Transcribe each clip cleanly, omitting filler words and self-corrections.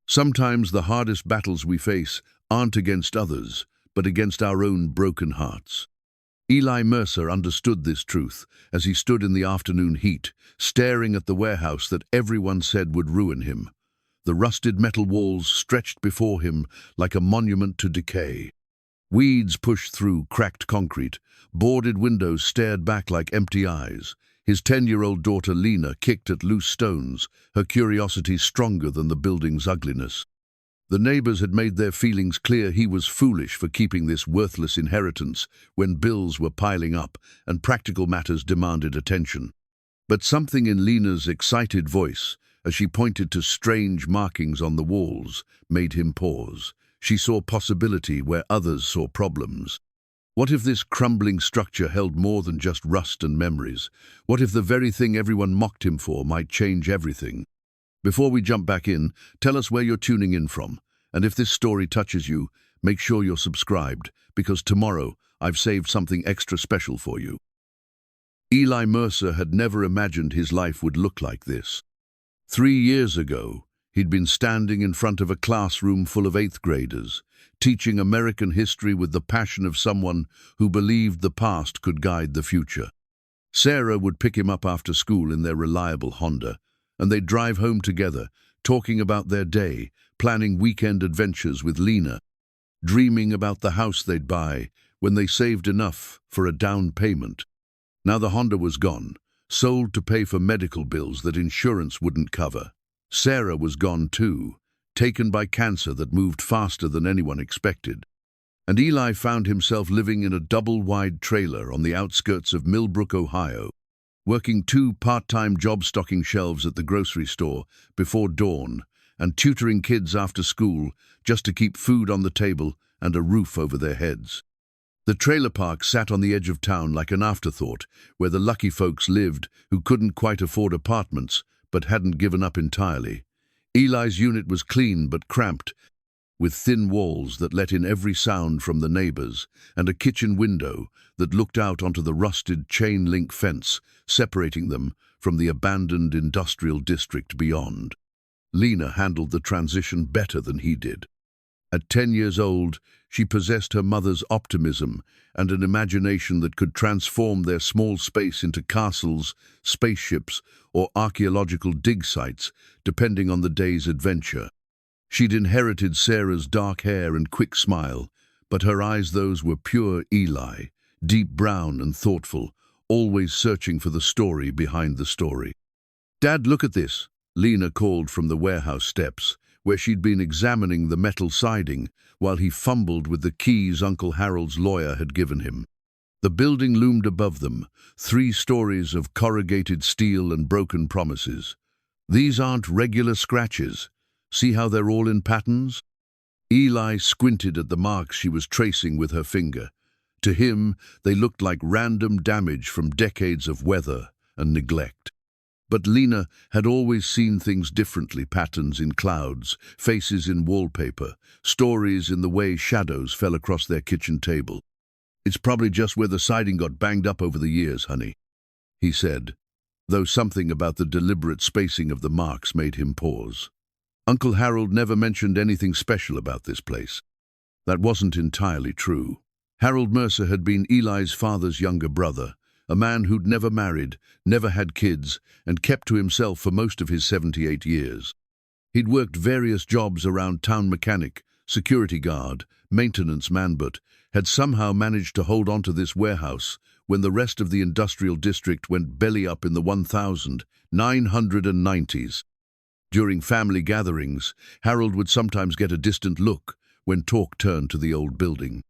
Sometimes the hardest battles we face aren't against others, but against our own broken hearts. Eli Mercer understood this truth as he stood in the afternoon heat, staring at the warehouse that everyone said would ruin him. The rusted metal walls stretched before him like a monument to decay. Weeds pushed through cracked concrete, boarded windows stared back like empty eyes. His 10-year-old daughter Lena kicked at loose stones, her curiosity stronger than the building's ugliness. The neighbors had made their feelings clear he was foolish for keeping this worthless inheritance when bills were piling up and practical matters demanded attention. But something in Lena's excited voice, as she pointed to strange markings on the walls, made him pause. She saw possibility where others saw problems. What if this crumbling structure held more than just rust and memories? What if the very thing everyone mocked him for might change everything? Before we jump back in, tell us where you're tuning in from. And if this story touches you, make sure you're subscribed, because tomorrow I've saved something extra special for you. Eli Mercer had never imagined his life would look like this. 3 years ago, he'd been standing in front of a classroom full of 8th graders, teaching American history with the passion of someone who believed the past could guide the future. Sarah would pick him up after school in their reliable Honda, and they'd drive home together, talking about their day, planning weekend adventures with Lena, dreaming about the house they'd buy when they saved enough for a down payment. Now the Honda was gone, sold to pay for medical bills that insurance wouldn't cover. Sarah was gone too, taken by cancer that moved faster than anyone expected. And Eli found himself living in a double-wide trailer on the outskirts of Millbrook, Ohio, working 2 part-time jobs stocking shelves at the grocery store before dawn and tutoring kids after school just to keep food on the table and a roof over their heads. The trailer park sat on the edge of town like an afterthought, where the lucky folks lived who couldn't quite afford apartments but hadn't given up entirely. Eli's unit was clean but cramped, with thin walls that let in every sound from the neighbors and a kitchen window that looked out onto the rusted chain-link fence separating them from the abandoned industrial district beyond. Lena handled the transition better than he did. At 10 years old, she possessed her mother's optimism and an imagination that could transform their small space into castles, spaceships, or archaeological dig sites, depending on the day's adventure. She'd inherited Sarah's dark hair and quick smile, but her eyes, those were pure Eli, deep brown and thoughtful, always searching for the story behind the story. "Dad, look at this," Lena called from the warehouse steps, where she'd been examining the metal siding while he fumbled with the keys Uncle Harold's lawyer had given him. The building loomed above them, 3 stories of corrugated steel and broken promises. "These aren't regular scratches. See how they're all in patterns?" Eli squinted at the marks she was tracing with her finger. To him, they looked like random damage from decades of weather and neglect. But Lena had always seen things differently, patterns in clouds, faces in wallpaper, stories in the way shadows fell across their kitchen table. "It's probably just where the siding got banged up over the years, honey," he said, though something about the deliberate spacing of the marks made him pause. Uncle Harold never mentioned anything special about this place. That wasn't entirely true. Harold Mercer had been Eli's father's younger brother, a man who'd never married, never had kids, and kept to himself for most of his 78 years. He'd worked various jobs around town: mechanic, security guard, maintenance man, but had somehow managed to hold on to this warehouse when the rest of the industrial district went belly up in the 1990s. During family gatherings, Harold would sometimes get a distant look when talk turned to the old building.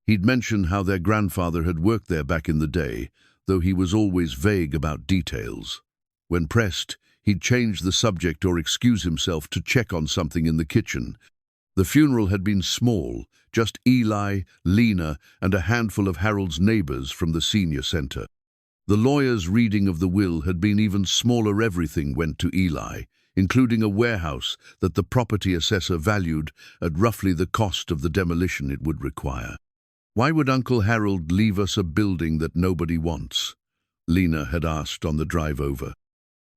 He'd mention how their grandfather had worked there back in the day, though he was always vague about details. When pressed, he'd change the subject or excuse himself to check on something in the kitchen. The funeral had been small, just Eli, Lena, and a handful of Harold's neighbors from the senior center. The lawyer's reading of the will had been even smaller. Everything went to Eli, including a warehouse that the property assessor valued at roughly the cost of the demolition it would require. "Why would Uncle Harold leave us a building that nobody wants?" Lena had asked on the drive over.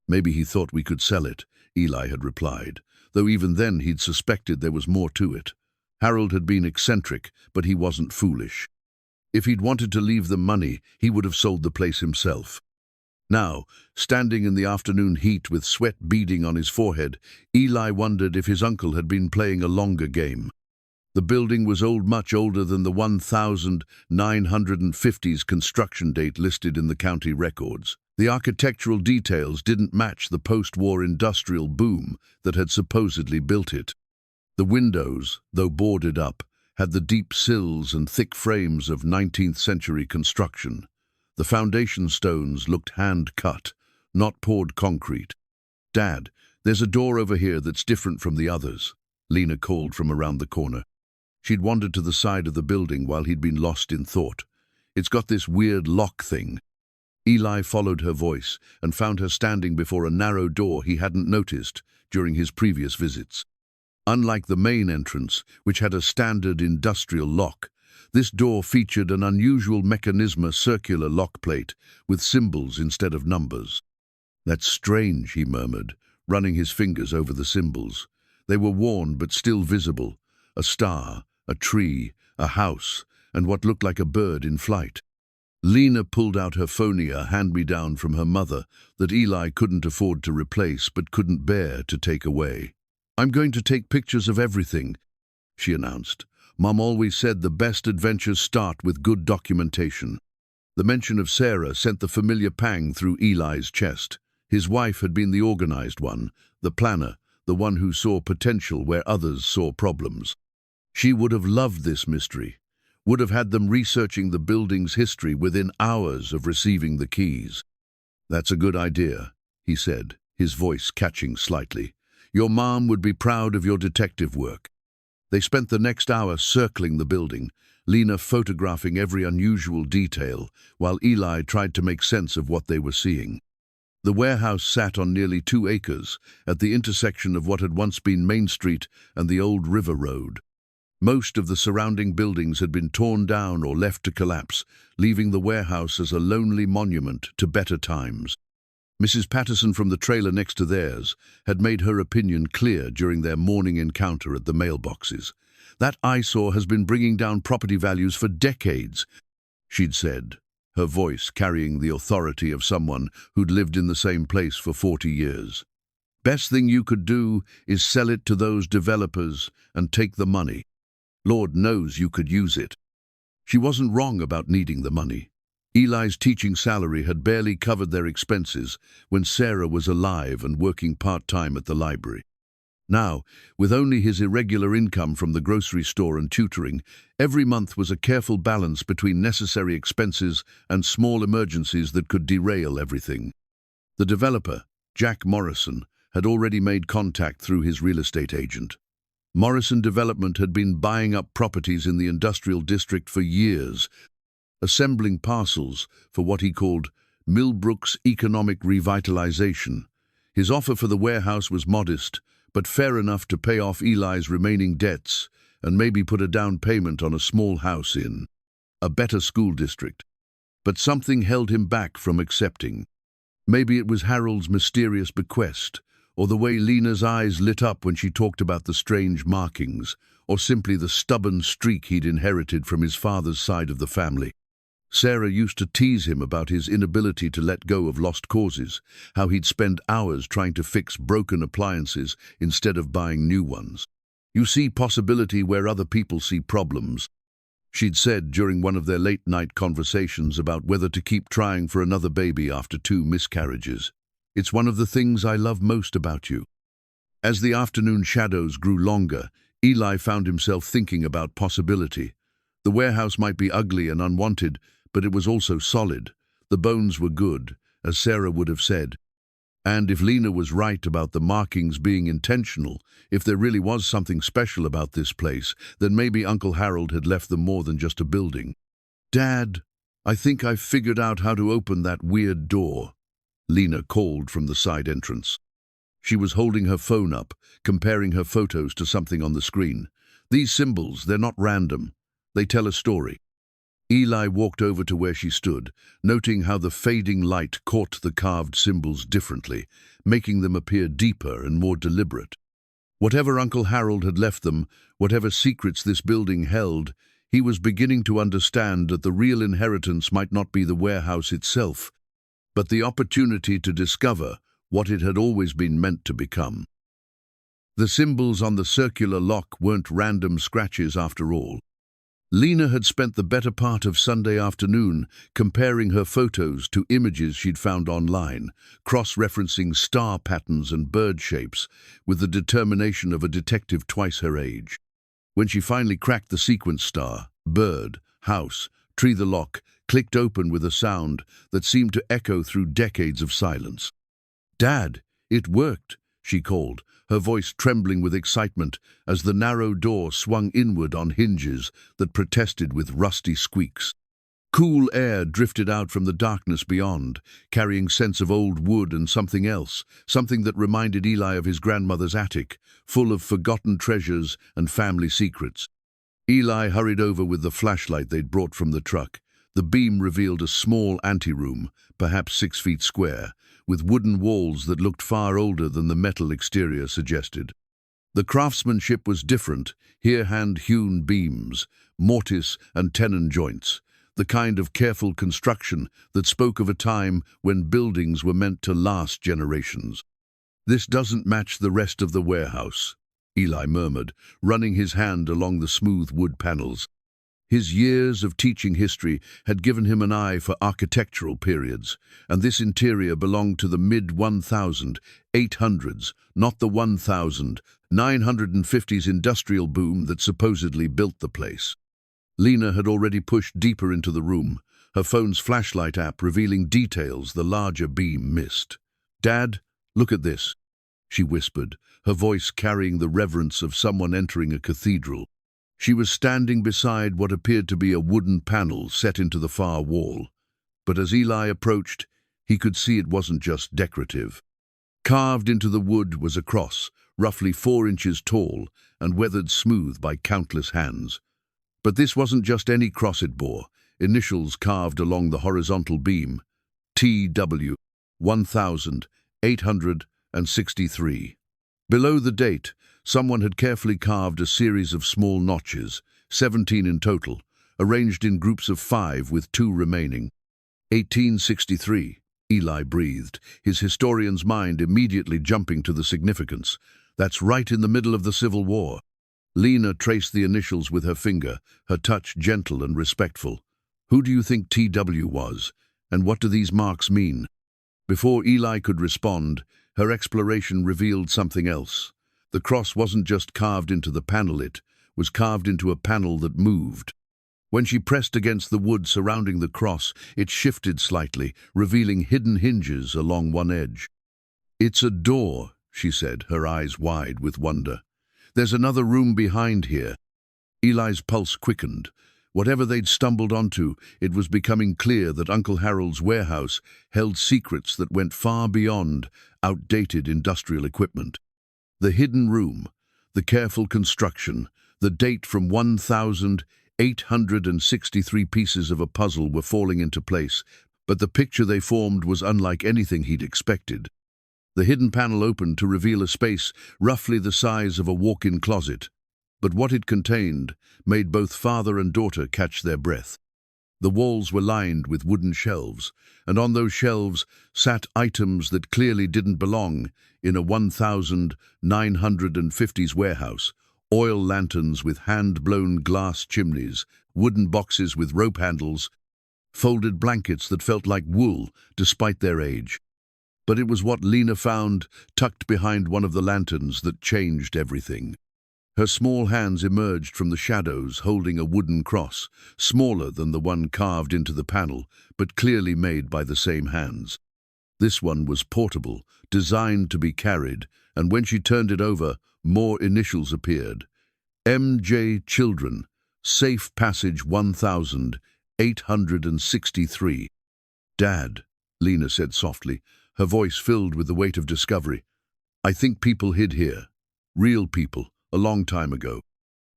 "Maybe he thought we could sell it," Eli had replied, though even then he'd suspected there was more to it. Harold had been eccentric, but he wasn't foolish. If he'd wanted to leave them money, he would have sold the place himself. Now, standing in the afternoon heat with sweat beading on his forehead, Eli wondered if his uncle had been playing a longer game. The building was much older than the 1950s construction date listed in the county records. The architectural details didn't match the post-war industrial boom that had supposedly built it. The windows, though boarded up, had the deep sills and thick frames of 19th-century construction. The foundation stones looked hand-cut, not poured concrete. "Dad, there's a door over here that's different from the others," Lena called from around the corner. She'd wandered to the side of the building while he'd been lost in thought. "It's got this weird lock thing." Eli followed her voice and found her standing before a narrow door he hadn't noticed during his previous visits. Unlike the main entrance, which had a standard industrial lock, this door featured an unusual mechanism, circular lock plate with symbols instead of numbers. "That's strange," he murmured, running his fingers over the symbols. They were worn but still visible: a star, a tree, a house, and what looked like a bird in flight. Lena pulled out her phony, a hand-me-down from her mother that Eli couldn't afford to replace but couldn't bear to take away. "I'm going to take pictures of everything," she announced. "Mom always said the best adventures start with good documentation." The mention of Sarah sent the familiar pang through Eli's chest. His wife had been the organized one, the planner, the one who saw potential where others saw problems. She would have loved this mystery, would have had them researching the building's history within hours of receiving the keys. "That's a good idea," he said, his voice catching slightly. "Your mom would be proud of your detective work." They spent the next hour circling the building, Lena photographing every unusual detail, while Eli tried to make sense of what they were seeing. The warehouse sat on nearly 2 acres, at the intersection of what had once been Main Street and the old River Road. Most of the surrounding buildings had been torn down or left to collapse, leaving the warehouse as a lonely monument to better times. Mrs. Patterson from the trailer next to theirs had made her opinion clear during their morning encounter at the mailboxes. "That eyesore has been bringing down property values for decades," she'd said, her voice carrying the authority of someone who'd lived in the same place for 40 years. "Best thing you could do is sell it to those developers and take the money. Lord knows you could use it." She wasn't wrong about needing the money. Eli's teaching salary had barely covered their expenses when Sarah was alive and working part-time at the library. Now, with only his irregular income from the grocery store and tutoring, every month was a careful balance between necessary expenses and small emergencies that could derail everything. The developer, Jack Morrison, had already made contact through his real estate agent. Morrison Development had been buying up properties in the industrial district for years, assembling parcels for what he called Millbrook's economic revitalization. His offer for the warehouse was modest, but fair enough to pay off Eli's remaining debts and maybe put a down payment on a small house in a better school district. But something held him back from accepting. Maybe it was Harold's mysterious bequest, or the way Lena's eyes lit up when she talked about the strange markings, or simply the stubborn streak he'd inherited from his father's side of the family. Sarah used to tease him about his inability to let go of lost causes, how he'd spend hours trying to fix broken appliances instead of buying new ones. "You see possibility where other people see problems," she'd said during one of their late-night conversations about whether to keep trying for another baby after 2 miscarriages. "It's one of the things I love most about you." As the afternoon shadows grew longer, Eli found himself thinking about possibility. The warehouse might be ugly and unwanted, but it was also solid. The bones were good, as Sarah would have said. And if Lena was right about the markings being intentional, if there really was something special about this place, then maybe Uncle Harold had left them more than just a building. "Dad, I think I've figured out how to open that weird door," Lena called from the side entrance. She was holding her phone up, comparing her photos to something on the screen. "These symbols, they're not random. They tell a story." Eli walked over to where she stood, noting how the fading light caught the carved symbols differently, making them appear deeper and more deliberate. Whatever Uncle Harold had left them, whatever secrets this building held, he was beginning to understand that the real inheritance might not be the warehouse itself, but the opportunity to discover what it had always been meant to become. The symbols on the circular lock weren't random scratches after all. Lena had spent the better part of Sunday afternoon comparing her photos to images she'd found online, cross-referencing star patterns and bird shapes with the determination of a detective twice her age. When she finally cracked the sequence star, bird, house, tree, the lock clicked open with a sound that seemed to echo through decades of silence. "Dad, it worked," she called, her voice trembling with excitement as the narrow door swung inward on hinges that protested with rusty squeaks. Cool air drifted out from the darkness beyond, carrying scents of old wood and something else, something that reminded Eli of his grandmother's attic, full of forgotten treasures and family secrets. Eli hurried over with the flashlight they'd brought from the truck. The beam revealed a small anteroom, perhaps 6 feet square, with wooden walls that looked far older than the metal exterior suggested. The craftsmanship was different, here hand-hewn beams, mortise and tenon joints, the kind of careful construction that spoke of a time when buildings were meant to last generations. "This doesn't match the rest of the warehouse," Eli murmured, running his hand along the smooth wood panels. His years of teaching history had given him an eye for architectural periods, and this interior belonged to the mid-1800s, not the 1950s industrial boom that supposedly built the place. Lena had already pushed deeper into the room, her phone's flashlight app revealing details the larger beam missed. "Dad, look at this," she whispered, her voice carrying the reverence of someone entering a cathedral. She was standing beside what appeared to be a wooden panel set into the far wall, but as Eli approached, he could see it wasn't just decorative. Carved into the wood was a cross, roughly 4 inches tall and weathered smooth by countless hands. But this wasn't just any cross it bore, initials carved along the horizontal beam, TW 1863. Below the date, someone had carefully carved a series of small notches, 17 in total, arranged in groups of 5 with 2 remaining. 1863, Eli breathed, his historian's mind immediately jumping to the significance. That's right in the middle of the Civil War. Lena traced the initials with her finger, her touch gentle and respectful. "Who do you think TW was, and what do these marks mean?" Before Eli could respond, her exploration revealed something else. The cross wasn't just carved into the panel, it was carved into a panel that moved. When she pressed against the wood surrounding the cross, it shifted slightly, revealing hidden hinges along one edge. "It's a door," she said, her eyes wide with wonder. "There's another room behind here." Eli's pulse quickened. Whatever they'd stumbled onto, it was becoming clear that Uncle Harold's warehouse held secrets that went far beyond outdated industrial equipment. The hidden room, the careful construction, the date from 1863 pieces of a puzzle were falling into place, but the picture they formed was unlike anything he'd expected. The hidden panel opened to reveal a space roughly the size of a walk-in closet, but what it contained made both father and daughter catch their breath. The walls were lined with wooden shelves, and on those shelves sat items that clearly didn't belong in a 1950s warehouse: oil lanterns with hand-blown glass chimneys, wooden boxes with rope handles, folded blankets that felt like wool despite their age. But it was what Lena found tucked behind one of the lanterns that changed everything. Her small hands emerged from the shadows holding a wooden cross, smaller than the one carved into the panel, but clearly made by the same hands. This one was portable, designed to be carried, and when she turned it over, more initials appeared. M.J. Children, Safe Passage 1863. "Dad," Lena said softly, her voice filled with the weight of discovery. "I think people hid here. Real people. A long time ago."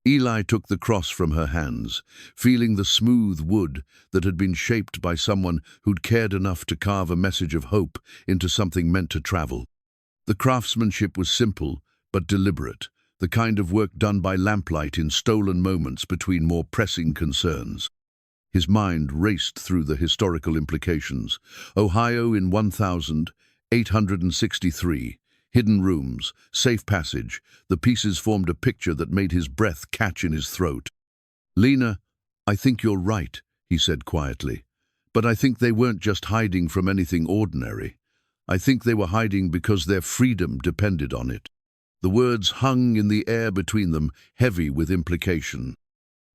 Eli took the cross from her hands, feeling the smooth wood that had been shaped by someone who'd cared enough to carve a message of hope into something meant to travel. The craftsmanship was simple, but deliberate, the kind of work done by lamplight in stolen moments between more pressing concerns. His mind raced through the historical implications. Ohio in 1863. Hidden rooms, safe passage. The pieces formed a picture that made his breath catch in his throat. "Lena, I think you're right," he said quietly. "But I think they weren't just hiding from anything ordinary. I think they were hiding because their freedom depended on it." The words hung in the air between them, heavy with implication.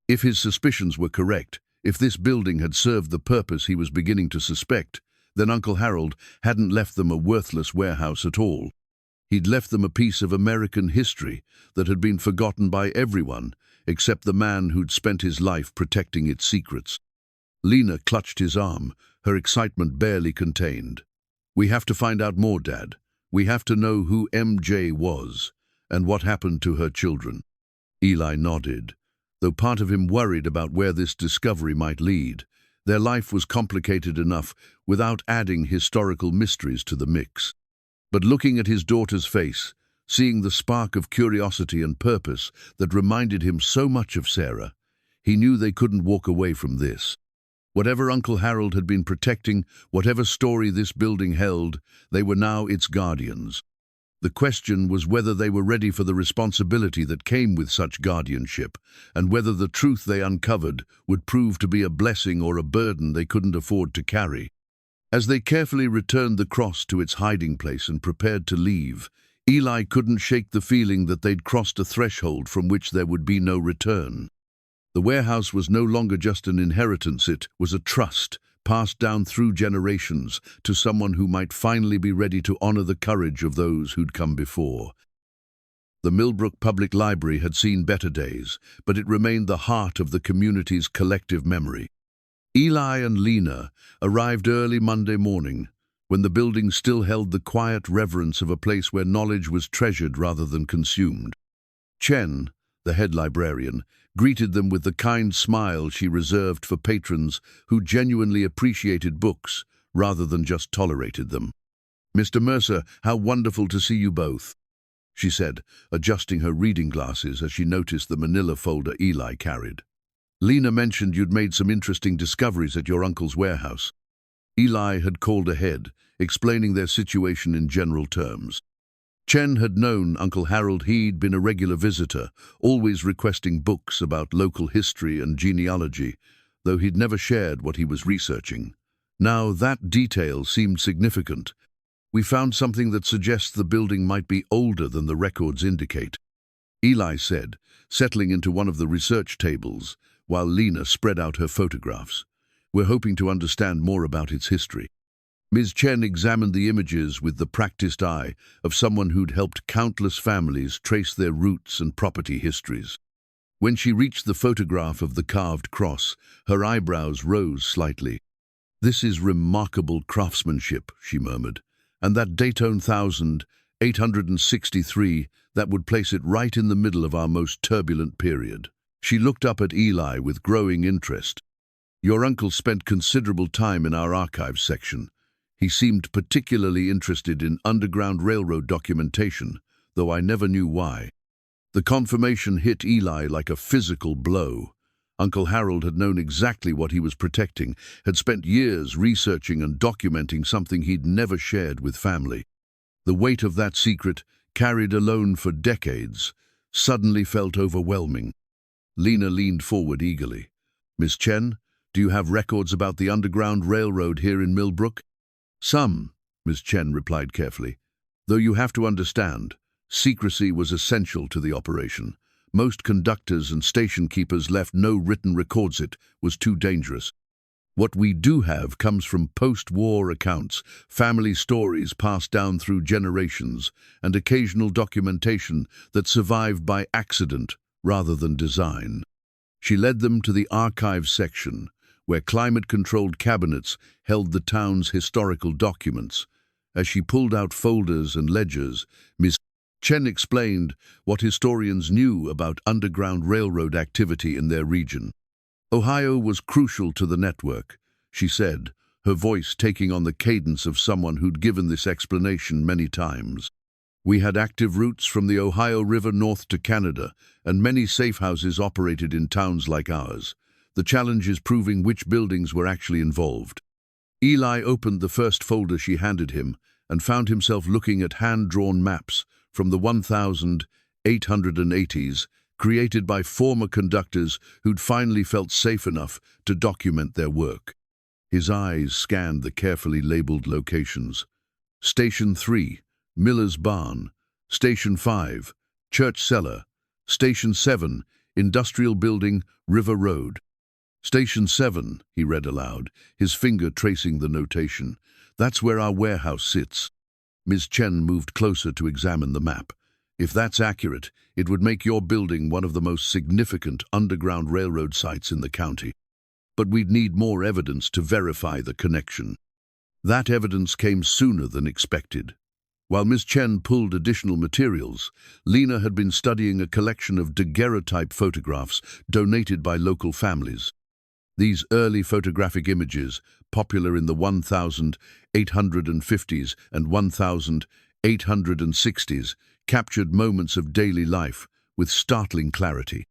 If his suspicions were correct, if this building had served the purpose he was beginning to suspect, then Uncle Harold hadn't left them a worthless warehouse at all. He'd left them a piece of American history that had been forgotten by everyone except the man who'd spent his life protecting its secrets. Lena clutched his arm, her excitement barely contained. "We have to find out more, Dad. We have to know who MJ was and what happened to her children." Eli nodded, though part of him worried about where this discovery might lead. Their life was complicated enough without adding historical mysteries to the mix. But looking at his daughter's face, seeing the spark of curiosity and purpose that reminded him so much of Sarah, he knew they couldn't walk away from this. Whatever Uncle Harold had been protecting, whatever story this building held, they were now its guardians. The question was whether they were ready for the responsibility that came with such guardianship, and whether the truth they uncovered would prove to be a blessing or a burden they couldn't afford to carry. As they carefully returned the cross to its hiding place and prepared to leave, Eli couldn't shake the feeling that they'd crossed a threshold from which there would be no return. The warehouse was no longer just an inheritance, it was a trust, passed down through generations to someone who might finally be ready to honor the courage of those who'd come before. The Millbrook Public Library had seen better days, but it remained the heart of the community's collective memory. Eli and Lena arrived early Monday morning, when the building still held the quiet reverence of a place where knowledge was treasured rather than consumed. Chen, the head librarian, greeted them with the kind smile she reserved for patrons who genuinely appreciated books rather than just tolerated them. "Mr. Mercer, how wonderful to see you both," she said, adjusting her reading glasses as she noticed the manila folder Eli carried. "Lena mentioned you'd made some interesting discoveries at your uncle's warehouse." Eli had called ahead, explaining their situation in general terms. Chen had known Uncle Harold. He'd been a regular visitor, always requesting books about local history and genealogy, though he'd never shared what he was researching. Now that detail seemed significant. "We found something that suggests the building might be older than the records indicate," Eli said, settling into one of the research tables, while Lena spread out her photographs. "We're hoping to understand more about its history." Ms. Chen examined the images with the practiced eye of someone who'd helped countless families trace their roots and property histories. When she reached the photograph of the carved cross, her eyebrows rose slightly. "This is remarkable craftsmanship," she murmured, "and that Dayton 1863, that would place it right in the middle of our most turbulent period." She looked up at Eli with growing interest. "Your uncle spent considerable time in our archives section. He seemed particularly interested in Underground Railroad documentation, though I never knew why." The confirmation hit Eli like a physical blow. Uncle Harold had known exactly what he was protecting, had spent years researching and documenting something he'd never shared with family. The weight of that secret, carried alone for decades, suddenly felt overwhelming. Lena leaned forward eagerly. "Miss Chen, do you have records about the Underground Railroad here in Millbrook?" "Some," Ms. Chen replied carefully. "Though you have to understand, secrecy was essential to the operation. Most conductors and station keepers left no written records. It was too dangerous. What we do have comes from post-war accounts, family stories passed down through generations, and occasional documentation that survived by accident rather than design." She led them to the archives section, where climate-controlled cabinets held the town's historical documents. As she pulled out folders and ledgers, Ms. Chen explained what historians knew about Underground Railroad activity in their region. "Ohio was crucial to the network," she said, her voice taking on the cadence of someone who'd given this explanation many times. We had active routes from the Ohio River north to Canada, and many safe houses operated in towns like ours. The challenge is proving which buildings were actually involved. Eli opened the first folder she handed him and found himself looking at hand-drawn maps from the 1880s, created by former conductors who'd finally felt safe enough to document their work. His eyes scanned the carefully labeled locations. Station 3, Miller's Barn. Station 5, Church Cellar. Station 7, Industrial Building, River Road. Station 7, he read aloud, his finger tracing the notation. That's where our warehouse sits. Ms. Chen moved closer to examine the map. If that's accurate, it would make your building one of the most significant underground railroad sites in the county. But we'd need more evidence to verify the connection. That evidence came sooner than expected. While Ms. Chen pulled additional materials, Lena had been studying a collection of daguerreotype photographs donated by local families. These early photographic images, popular in the 1850s and 1860s, captured moments of daily life with startling clarity.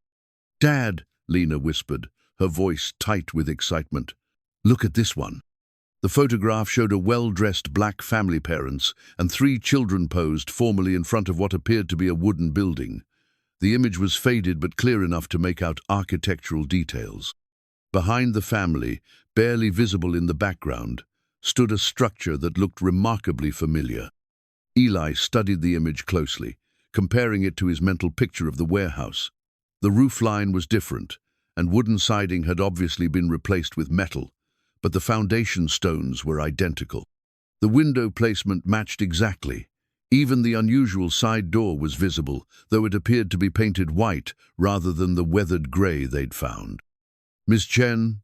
"Dad," Lena whispered, her voice tight with excitement. "Look at this one." The photograph showed a well-dressed black family parents and 3 children posed formally in front of what appeared to be a wooden building. The image was faded but clear enough to make out architectural details. Behind the family, barely visible in the background, stood a structure that looked remarkably familiar. Eli studied the image closely, comparing it to his mental picture of the warehouse. The roofline was different, and wooden siding had obviously been replaced with metal, but the foundation stones were identical. The window placement matched exactly. Even the unusual side door was visible, though it appeared to be painted white rather than the weathered gray they'd found. "Miss Chen,"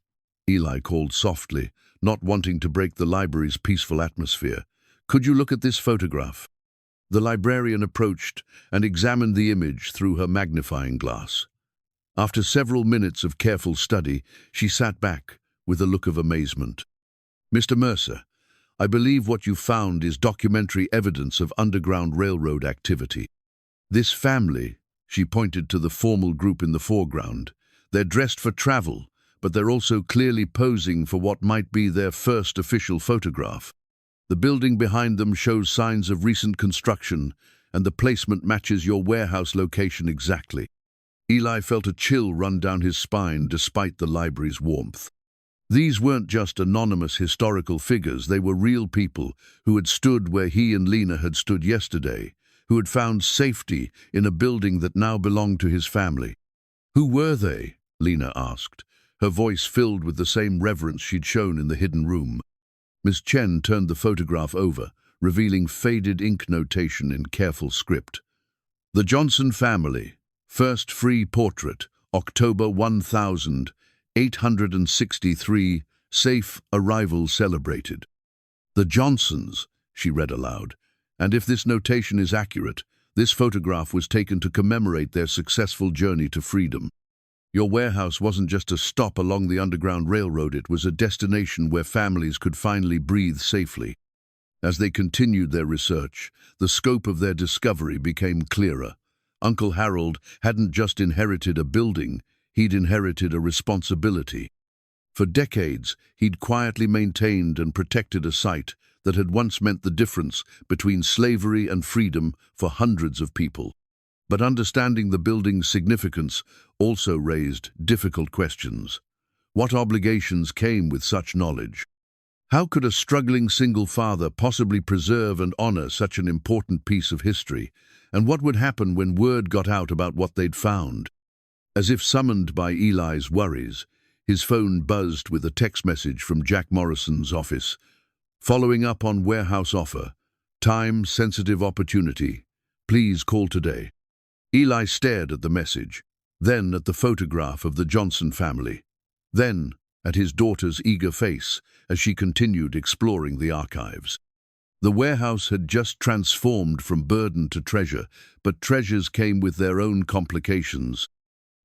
Eli called softly, not wanting to break the library's peaceful atmosphere, "could you look at this photograph?" The librarian approached and examined the image through her magnifying glass. After several minutes of careful study, she sat back with a look of amazement. "Mr. Mercer, I believe what you found is documentary evidence of Underground Railroad activity. This family," she pointed to the formal group in the foreground, "they're dressed for travel, but they're also clearly posing for what might be their first official photograph. The building behind them shows signs of recent construction, and the placement matches your warehouse location exactly." Eli felt a chill run down his spine despite the library's warmth. These weren't just anonymous historical figures, they were real people who had stood where he and Lena had stood yesterday, who had found safety in a building that now belonged to his family. "Who were they?" Lena asked, her voice filled with the same reverence she'd shown in the hidden room. Miss Chen turned the photograph over, revealing faded ink notation in careful script. "The Johnson family, first free portrait, October 1863, safe arrival celebrated." "The Johnsons," she read aloud, "and if this notation is accurate, this photograph was taken to commemorate their successful journey to freedom. Your warehouse wasn't just a stop along the Underground Railroad, it was a destination where families could finally breathe safely." As they continued their research, the scope of their discovery became clearer. Uncle Harold hadn't just inherited a building, he'd inherited a responsibility. For decades, he'd quietly maintained and protected a site that had once meant the difference between slavery and freedom for hundreds of people. But understanding the building's significance also raised difficult questions. What obligations came with such knowledge? How could a struggling single father possibly preserve and honor such an important piece of history? And what would happen when word got out about what they'd found? As if summoned by Eli's worries, his phone buzzed with a text message from Jack Morrison's office. "Following up on warehouse offer. Time sensitive opportunity. Please call today." Eli stared at the message, then at the photograph of the Johnson family, then at his daughter's eager face as she continued exploring the archives. The warehouse had just transformed from burden to treasure, but treasures came with their own complications.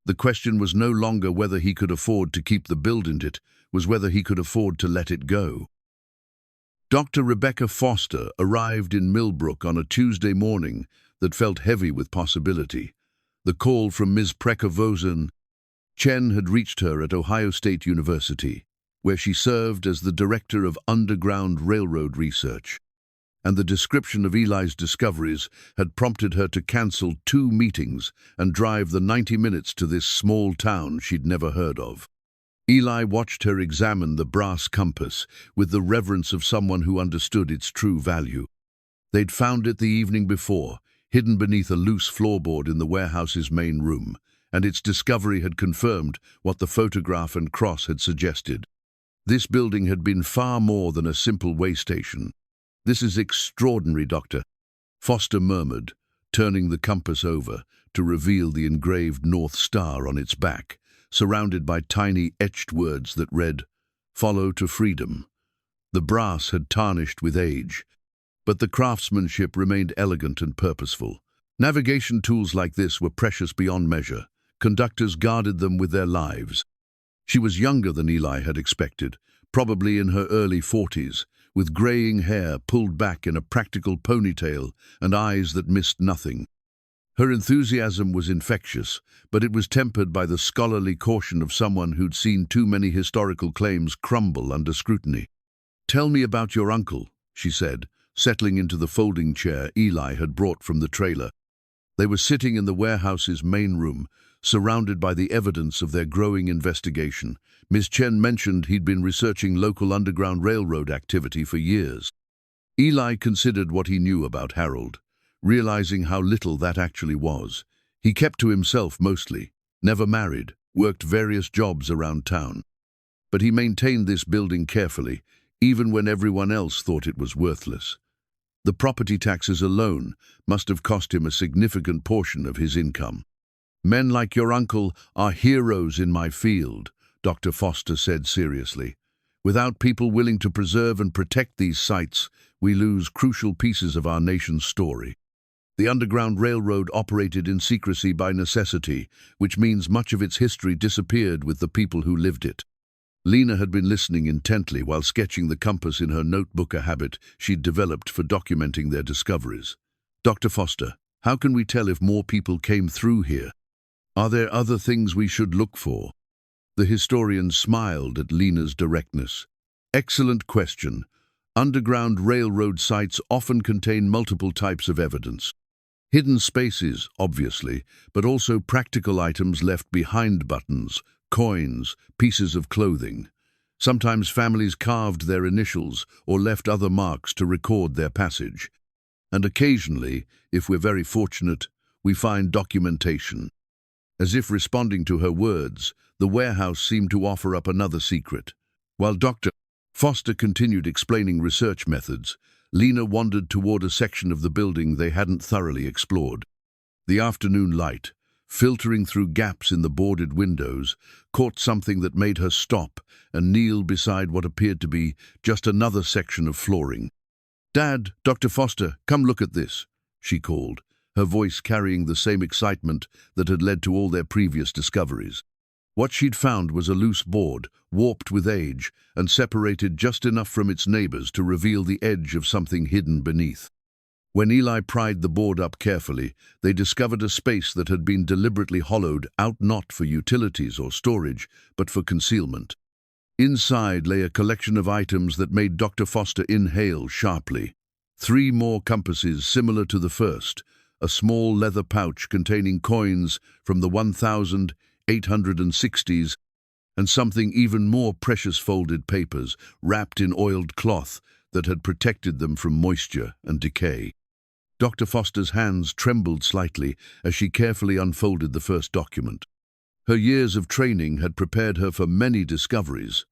The question was no longer whether he could afford to keep the building, it was whether he could afford to let it go. Dr. Rebecca Foster arrived in Millbrook on a Tuesday morning that felt heavy with possibility. The call from Ms. Prekovozen. Chen had reached her at Ohio State University, where she served as the director of Underground Railroad Research, and the description of Eli's discoveries had prompted her to cancel 2 meetings and drive the 90 minutes to this small town she'd never heard of. Eli watched her examine the brass compass with the reverence of someone who understood its true value. They'd found it the evening before, hidden beneath a loose floorboard in the warehouse's main room, and its discovery had confirmed what the photograph and cross had suggested. This building had been far more than a simple way station. "This is extraordinary, Doctor," Foster murmured, turning the compass over to reveal the engraved North Star on its back, surrounded by tiny etched words that read, "Follow to freedom." The brass had tarnished with age, but the craftsmanship remained elegant and purposeful. Navigation tools like this were precious beyond measure. Conductors guarded them with their lives. She was younger than Eli had expected, probably in her early 40s, with graying hair pulled back in a practical ponytail and eyes that missed nothing. Her enthusiasm was infectious, but it was tempered by the scholarly caution of someone who'd seen too many historical claims crumble under scrutiny. "Tell me about your uncle," she said, settling into the folding chair Eli had brought from the trailer. They were sitting in the warehouse's main room, surrounded by the evidence of their growing investigation. Ms. Chen mentioned he'd been researching local Underground Railroad activity for years. Eli considered what he knew about Harold, realizing how little that actually was. He kept to himself mostly, never married, worked various jobs around town. But he maintained this building carefully, even when everyone else thought it was worthless. The property taxes alone must have cost him a significant portion of his income. "Men like your uncle are heroes in my field," Dr. Foster said seriously. "Without people willing to preserve and protect these sites, we lose crucial pieces of our nation's story." The Underground Railroad operated in secrecy by necessity, which means much of its history disappeared with the people who lived it. Lena had been listening intently while sketching the compass in her notebook, a habit she'd developed for documenting their discoveries. "Dr. Foster, how can we tell if more people came through here? Are there other things we should look for?" The historian smiled at Lena's directness. "Excellent question. Underground railroad sites often contain multiple types of evidence. Hidden spaces, obviously, but also practical items left behind: buttons, coins, pieces of clothing. Sometimes families carved their initials or left other marks to record their passage. And occasionally, if we're very fortunate, we find documentation." As if responding to her words, the warehouse seemed to offer up another secret. While Dr. Foster continued explaining research methods, Lena wandered toward a section of the building they hadn't thoroughly explored. The afternoon light, filtering through gaps in the boarded windows, caught something that made her stop and kneel beside what appeared to be just another section of flooring. "Dad, Dr. Foster, come look at this," she called, her voice carrying the same excitement that had led to all their previous discoveries. What she'd found was a loose board, warped with age, and separated just enough from its neighbors to reveal the edge of something hidden beneath. When Eli pried the board up carefully, they discovered a space that had been deliberately hollowed out, not for utilities or storage, but for concealment. Inside lay a collection of items that made Dr. Foster inhale sharply. 3 more compasses similar to the first, a small leather pouch containing coins from the 1860s, and something even more precious: folded papers wrapped in oiled cloth that had protected them from moisture and decay. Dr. Foster's hands trembled slightly as she carefully unfolded the first document. Her years of training had prepared her for many discoveries,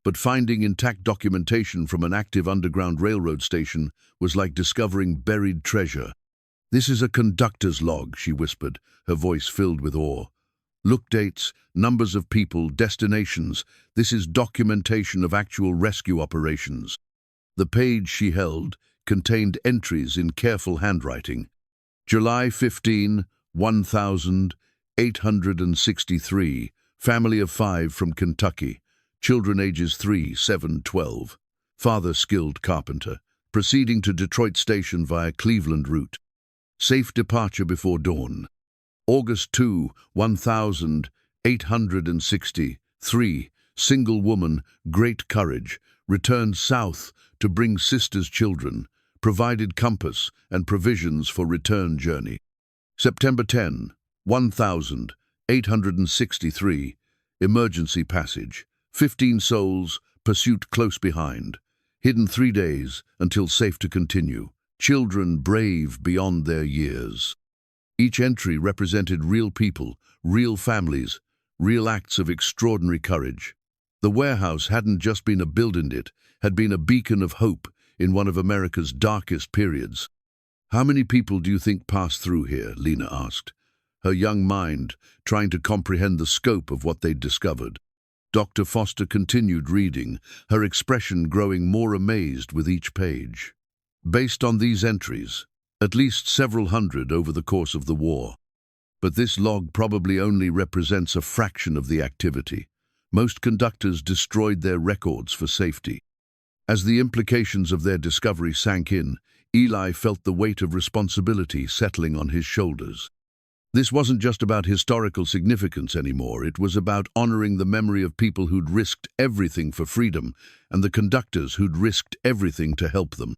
but finding intact documentation from an active Underground Railroad station was like discovering buried treasure. "This is a conductor's log," she whispered, her voice filled with awe. "Look, dates, numbers of people, destinations. This is documentation of actual rescue operations." The page she held contained entries in careful handwriting. July 15, 1863, family of 5 from Kentucky, children ages 3, 7, 12. father skilled carpenter, proceeding to Detroit Station via Cleveland route. Safe departure before dawn. August 2, 1863, single woman, great courage, returned south to bring sister's children, provided compass and provisions for return journey. September 10, 1863, emergency passage, 15 souls, pursuit close behind, hidden 3 days until safe to continue, children brave beyond their years. Each entry represented real people, real families, real acts of extraordinary courage. The warehouse hadn't just been a building, it had been a beacon of hope in one of America's darkest periods. "How many people do you think passed through here?" Lena asked, her young mind trying to comprehend the scope of what they'd discovered. Dr. Foster continued reading, her expression growing more amazed with each page. "Based on these entries, at least several hundred over the course of the war. But this log probably only represents a fraction of the activity. Most conductors destroyed their records for safety." As the implications of their discovery sank in, Eli felt the weight of responsibility settling on his shoulders. This wasn't just about historical significance anymore, it was about honoring the memory of people who'd risked everything for freedom and the conductors who'd risked everything to help them.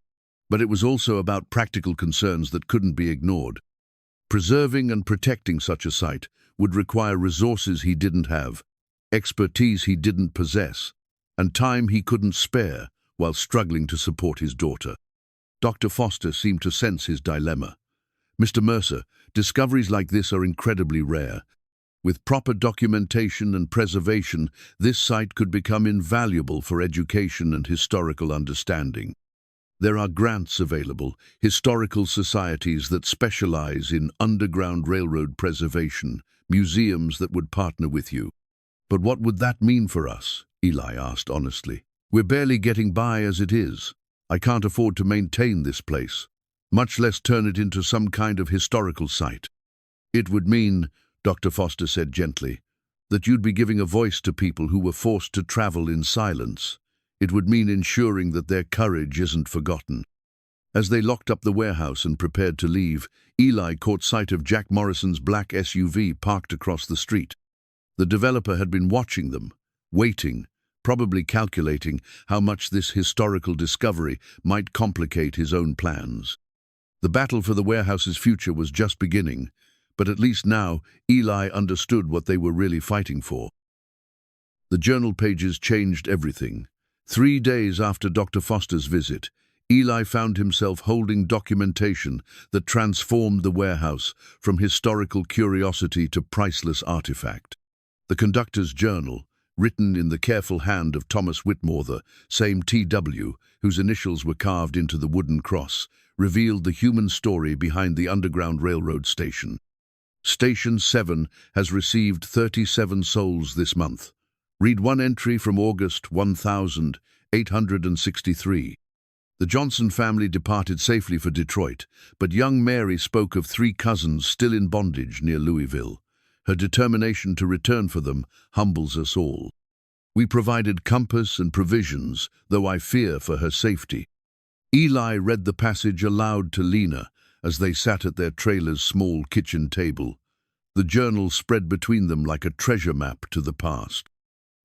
But it was also about practical concerns that couldn't be ignored. Preserving and protecting such a site would require resources he didn't have, expertise he didn't possess, and time he couldn't spare while struggling to support his daughter. Dr. Foster seemed to sense his dilemma. "Mr. Mercer, discoveries like this are incredibly rare. With proper documentation and preservation, this site could become invaluable for education and historical understanding. There are grants available, historical societies that specialize in Underground Railroad preservation, museums that would partner with you." "But what would that mean for us?" Eli asked honestly. "We're barely getting by as it is. I can't afford to maintain this place, much less turn it into some kind of historical site." "It would mean," Dr. Foster said gently, "that you'd be giving a voice to people who were forced to travel in silence. It would mean ensuring that their courage isn't forgotten." As they locked up the warehouse and prepared to leave, Eli caught sight of Jack Morrison's black SUV parked across the street. The developer had been watching them, waiting, probably calculating how much this historical discovery might complicate his own plans. The battle for the warehouse's future was just beginning, but at least now Eli understood what they were really fighting for. The journal pages changed everything. 3 days after Dr. Foster's visit, Eli found himself holding documentation that transformed the warehouse from historical curiosity to priceless artifact. The conductor's journal, written in the careful hand of Thomas Whitmore, the same T.W., whose initials were carved into the wooden cross, revealed the human story behind the Underground Railroad station. Station 7 has received 37 souls this month. Read one entry from August 1863. The Johnson family departed safely for Detroit, but young Mary spoke of 3 cousins still in bondage near Louisville. Her determination to return for them humbles us all. "We provided compass and provisions, though I fear for her safety." Eli read the passage aloud to Lena as they sat at their trailer's small kitchen table. The journal spread between them like a treasure map to the past.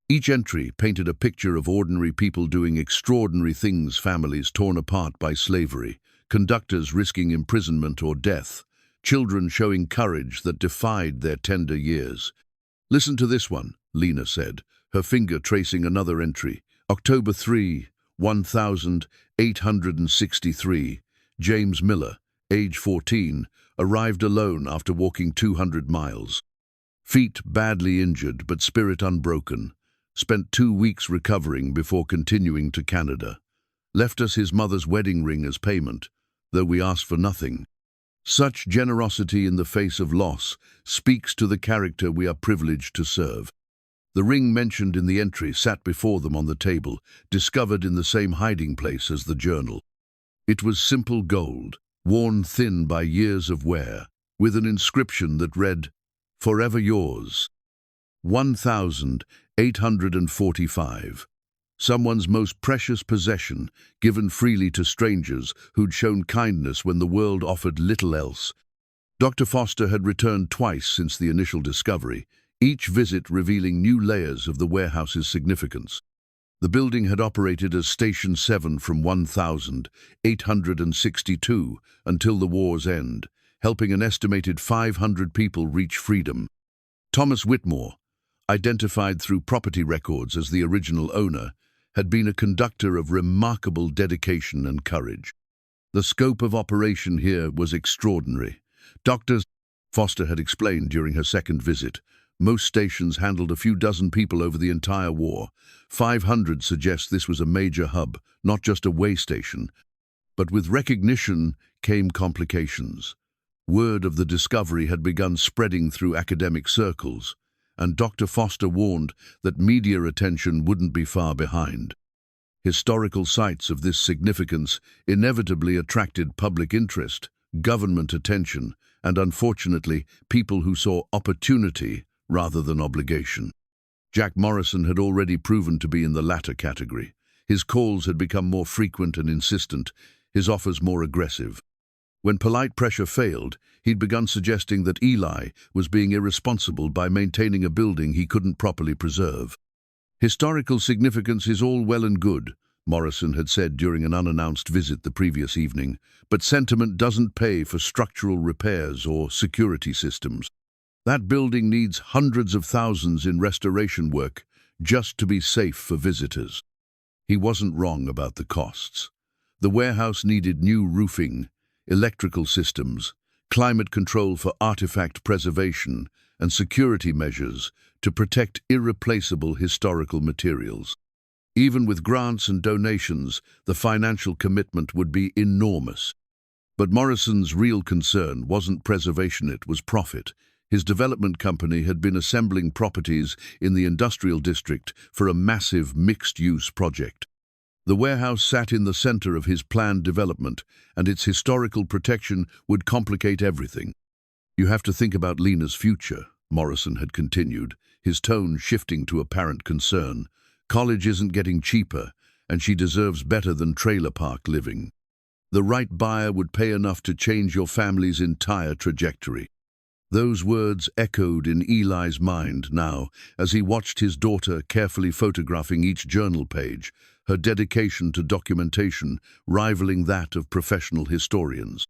Each entry painted a picture of ordinary people doing extraordinary things, families torn apart by slavery, conductors risking imprisonment or death, children showing courage that defied their tender years. "Listen to this one," Lena said, her finger tracing another entry. October 3, 1863, James Miller, age 14, arrived alone after walking 200 miles. Feet badly injured but spirit unbroken. Spent 2 weeks recovering before continuing to Canada. Left us his mother's wedding ring as payment, though we asked for nothing. Such generosity in the face of loss speaks to the character we are privileged to serve. The ring mentioned in the entry sat before them on the table, discovered in the same hiding place as the journal. It was simple gold, worn thin by years of wear, with an inscription that read, "Forever yours, 1845." someone's most precious possession, given freely to strangers who'd shown kindness when the world offered little else. Dr. Foster had returned twice since the initial discovery, each visit revealing new layers of the warehouse's significance. The building had operated as Station 7 from 1862 until the war's end, helping an estimated 500 people reach freedom. Thomas Whitmore, identified through property records as the original owner, had been a conductor of remarkable dedication and courage. The scope of operation here was extraordinary. Dr. Foster had explained during her second visit, most stations handled a few dozen people over the entire war. 500 suggests this was a major hub, not just a way station. But with recognition came complications. Word of the discovery had begun spreading through academic circles, and Dr. Foster warned that media attention wouldn't be far behind. Historical sites of this significance inevitably attracted public interest, government attention, and unfortunately, people who saw opportunity rather than obligation. Jack Morrison had already proven to be in the latter category. His calls had become more frequent and insistent, his offers more aggressive. When polite pressure failed, he'd begun suggesting that Eli was being irresponsible by maintaining a building he couldn't properly preserve. Historical significance is all well and good, Morrison had said during an unannounced visit the previous evening, but sentiment doesn't pay for structural repairs or security systems. That building needs hundreds of thousands in restoration work just to be safe for visitors. He wasn't wrong about the costs. The warehouse needed new roofing, electrical systems, climate control for artifact preservation, and security measures to protect irreplaceable historical materials. Even with grants and donations, the financial commitment would be enormous. But Morrison's real concern wasn't preservation, it was profit. His development company had been assembling properties in the industrial district for a massive mixed-use project. The warehouse sat in the center of his planned development, and its historical protection would complicate everything. "You have to think about Lena's future," Morrison had continued, his tone shifting to apparent concern. "College isn't getting cheaper, and she deserves better than trailer park living. The right buyer would pay enough to change your family's entire trajectory." Those words echoed in Eli's mind now as he watched his daughter carefully photographing each journal page, her dedication to documentation rivaling that of professional historians.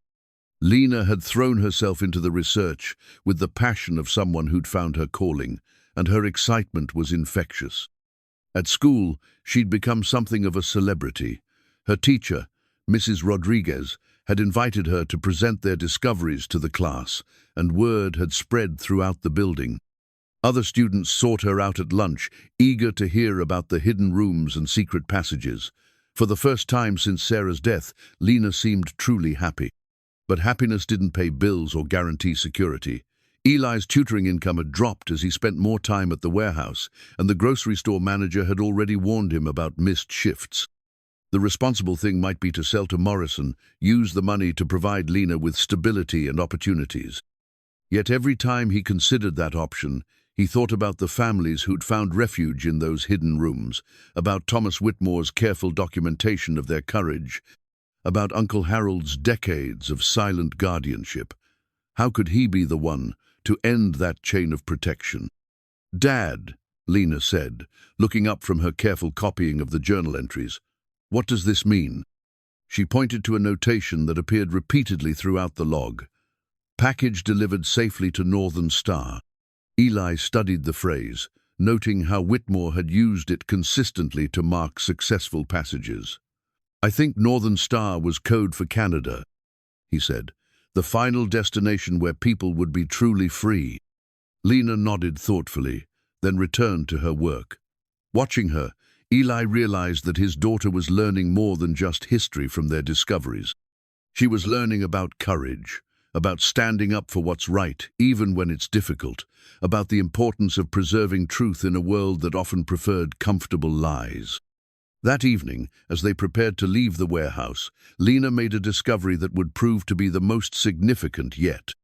Lena had thrown herself into the research with the passion of someone who'd found her calling, and her excitement was infectious. At school, she'd become something of a celebrity. Her teacher, Mrs. Rodriguez, had invited her to present their discoveries to the class, and word had spread throughout the building. Other students sought her out at lunch, eager to hear about the hidden rooms and secret passages. For the first time since Sarah's death, Lena seemed truly happy. But happiness didn't pay bills or guarantee security. Eli's tutoring income had dropped as he spent more time at the warehouse, and the grocery store manager had already warned him about missed shifts. The responsible thing might be to sell to Morrison, use the money to provide Lena with stability and opportunities. Yet every time he considered that option, he thought about the families who'd found refuge in those hidden rooms, about Thomas Whitmore's careful documentation of their courage, about Uncle Harold's decades of silent guardianship. How could he be the one to end that chain of protection? "Dad," Lena said, looking up from her careful copying of the journal entries, "what does this mean?" She pointed to a notation that appeared repeatedly throughout the log. "Package delivered safely to Northern Star." Eli studied the phrase, noting how Whitmore had used it consistently to mark successful passages. "I think Northern Star was code for Canada," he said, "the final destination where people would be truly free." Lena nodded thoughtfully, then returned to her work. Watching her, Eli realized that his daughter was learning more than just history from their discoveries. She was learning about courage, about standing up for what's right, even when it's difficult, about the importance of preserving truth in a world that often preferred comfortable lies. That evening, as they prepared to leave the warehouse, Lena made a discovery that would prove to be the most significant yet.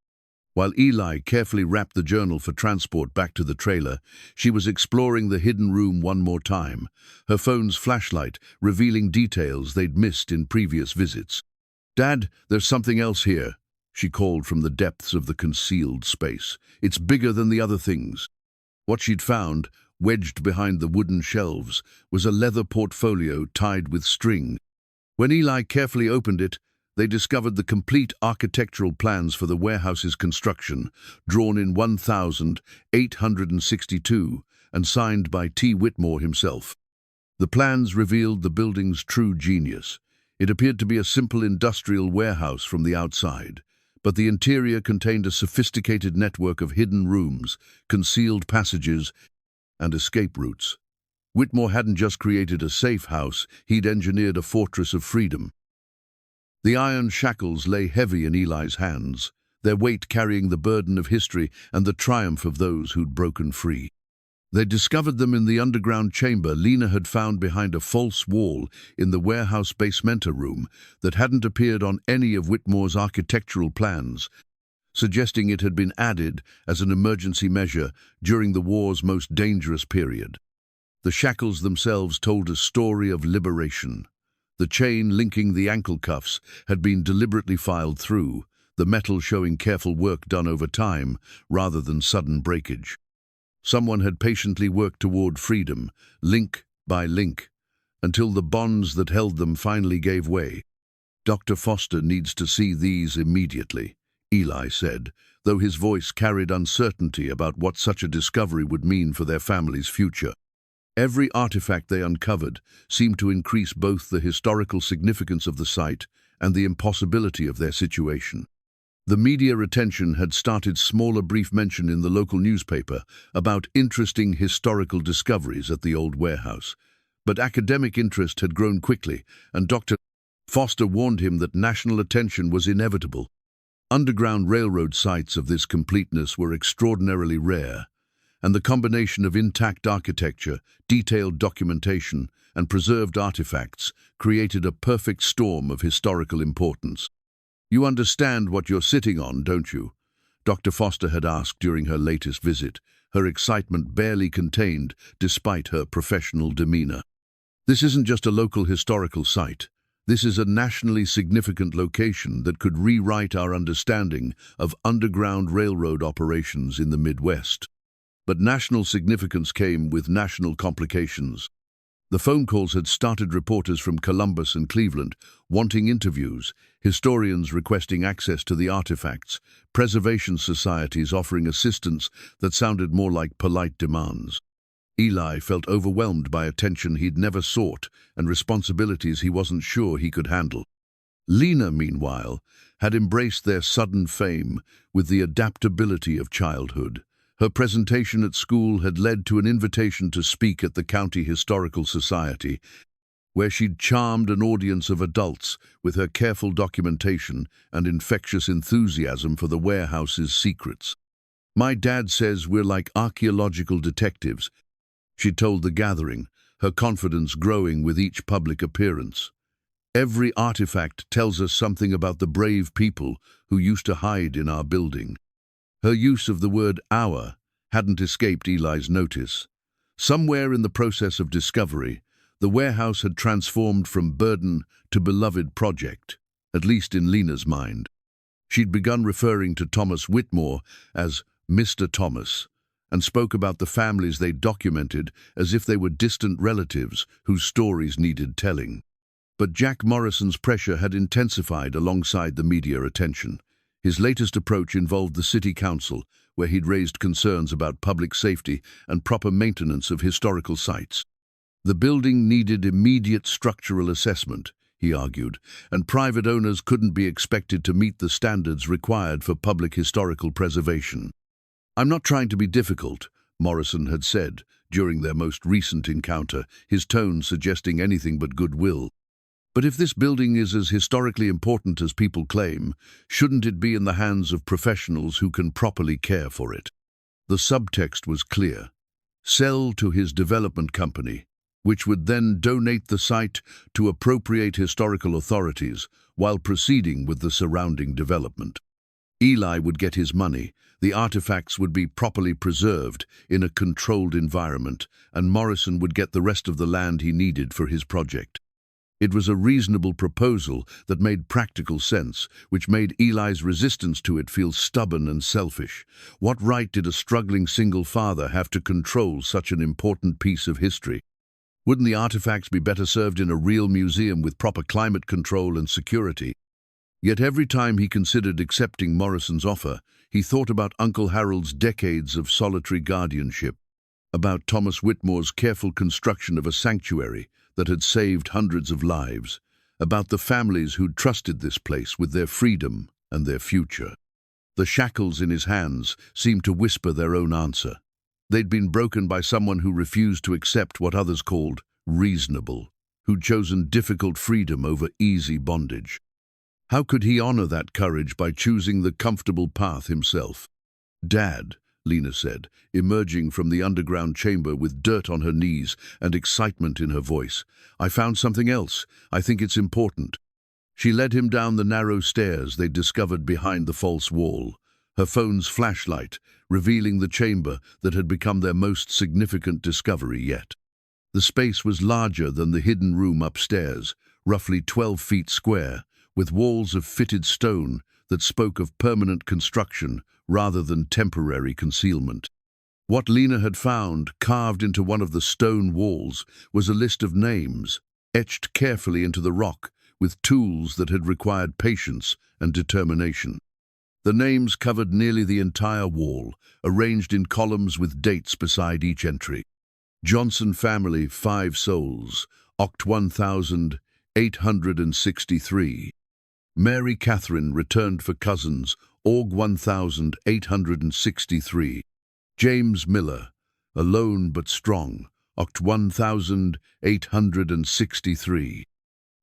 While Eli carefully wrapped the journal for transport back to the trailer, she was exploring the hidden room one more time, her phone's flashlight revealing details they'd missed in previous visits. "Dad, there's something else here," she called from the depths of the concealed space. "It's bigger than the other things." What she'd found, wedged behind the wooden shelves, was a leather portfolio tied with string. When Eli carefully opened it, they discovered the complete architectural plans for the warehouse's construction, drawn in 1862 and signed by T. Whitmore himself. The plans revealed the building's true genius. It appeared to be a simple industrial warehouse from the outside, but the interior contained a sophisticated network of hidden rooms, concealed passages, and escape routes. Whitmore hadn't just created a safe house, he'd engineered a fortress of freedom. The iron shackles lay heavy in Eli's hands, their weight carrying the burden of history and the triumph of those who'd broken free. They discovered them in the underground chamber Lena had found behind a false wall in the warehouse basementa room that hadn't appeared on any of Whitmore's architectural plans, suggesting it had been added as an emergency measure during the war's most dangerous period. The shackles themselves told a story of liberation. The chain linking the ankle cuffs had been deliberately filed through, the metal showing careful work done over time rather than sudden breakage. Someone had patiently worked toward freedom, link by link, until the bonds that held them finally gave way. "Dr. Foster needs to see these immediately," Eli said, though his voice carried uncertainty about what such a discovery would mean for their family's future. Every artifact they uncovered seemed to increase both the historical significance of the site and the impossibility of their situation. The media attention had started small, a brief mention in the local newspaper about interesting historical discoveries at the old warehouse. But academic interest had grown quickly, and Dr. Foster warned him that national attention was inevitable. Underground railroad sites of this completeness were extraordinarily rare, and the combination of intact architecture, detailed documentation, and preserved artifacts created a perfect storm of historical importance. "You understand what you're sitting on, don't you?" Dr. Foster had asked during her latest visit, her excitement barely contained despite her professional demeanor. "This isn't just a local historical site. This is a nationally significant location that could rewrite our understanding of underground railroad operations in the Midwest." But national significance came with national complications. The phone calls had started reporters from Columbus and Cleveland wanting interviews, historians requesting access to the artifacts, preservation societies offering assistance that sounded more like polite demands. Eli felt overwhelmed by attention he'd never sought and responsibilities he wasn't sure he could handle. Lena, meanwhile, had embraced their sudden fame with the adaptability of childhood. Her presentation at school had led to an invitation to speak at the County Historical Society, where she'd charmed an audience of adults with her careful documentation and infectious enthusiasm for the warehouse's secrets. "My dad says we're like archaeological detectives," she told the gathering, her confidence growing with each public appearance. "Every artifact tells us something about the brave people who used to hide in our building." Her use of the word "our" hadn't escaped Eli's notice. Somewhere in the process of discovery, the warehouse had transformed from burden to beloved project, at least in Lena's mind. She'd begun referring to Thomas Whitmore as Mr. Thomas, and spoke about the families they'd documented as if they were distant relatives whose stories needed telling. But Jack Morrison's pressure had intensified alongside the media attention. His latest approach involved the city council, where he'd raised concerns about public safety and proper maintenance of historical sites. The building needed immediate structural assessment, he argued, and private owners couldn't be expected to meet the standards required for public historical preservation. "I'm not trying to be difficult," Morrison had said during their most recent encounter, his tone suggesting anything but goodwill. "But if this building is as historically important as people claim, shouldn't it be in the hands of professionals who can properly care for it?" The subtext was clear. Sell to his development company, which would then donate the site to appropriate historical authorities while proceeding with the surrounding development. Eli would get his money, the artifacts would be properly preserved in a controlled environment, and Morrison would get the rest of the land he needed for his project. It was a reasonable proposal that made practical sense, which made Eli's resistance to it feel stubborn and selfish. What right did a struggling single father have to control such an important piece of history? Wouldn't the artifacts be better served in a real museum with proper climate control and security? Yet every time he considered accepting Morrison's offer, he thought about Uncle Harold's decades of solitary guardianship, about Thomas Whitmore's careful construction of a sanctuary that had saved hundreds of lives, about the families who'd trusted this place with their freedom and their future. The shackles in his hands seemed to whisper their own answer. They'd been broken by someone who refused to accept what others called reasonable, who'd chosen difficult freedom over easy bondage. How could he honor that courage by choosing the comfortable path himself? "Dad," Lena said, emerging from the underground chamber with dirt on her knees and excitement in her voice, "I found something else. I think it's important." She led him down the narrow stairs they discovered behind the false wall, her phone's flashlight revealing the chamber that had become their most significant discovery yet. The space was larger than the hidden room upstairs, roughly 12 feet square, with walls of fitted stone that spoke of permanent construction rather than temporary concealment. What Lena had found, carved into one of the stone walls, was a list of names, etched carefully into the rock with tools that had required patience and determination. The names covered nearly the entire wall, arranged in columns with dates beside each entry. Johnson family, 5 souls, Oct 1863. Mary Catherine returned for cousins, Aug 1863. James Miller, alone but strong, Oct 1863.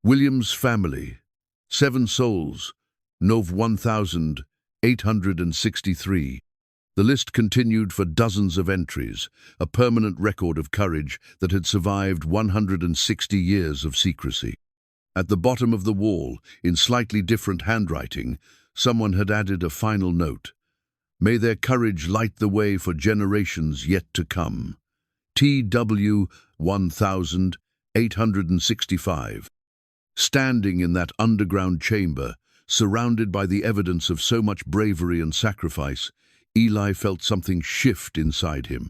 Williams family, 7 souls, Nov 1863. The list continued for dozens of entries, a permanent record of courage that had survived 160 years of secrecy. At the bottom of the wall, in slightly different handwriting, someone had added a final note. "May their courage light the way for generations yet to come. TW 1865. Standing in that underground chamber, surrounded by the evidence of so much bravery and sacrifice, Eli felt something shift inside him.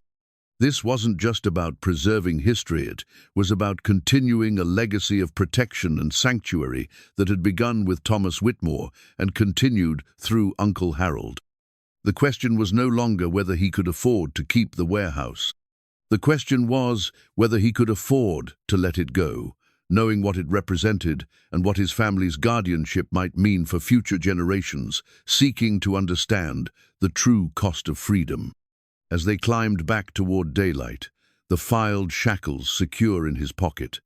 This wasn't just about preserving history, it was about continuing a legacy of protection and sanctuary that had begun with Thomas Whitmore and continued through Uncle Harold. The question was no longer whether he could afford to keep the warehouse. The question was whether he could afford to let it go, knowing what it represented and what his family's guardianship might mean for future generations, seeking to understand the true cost of freedom. As they climbed back toward daylight, the filed shackles secure in his pocket,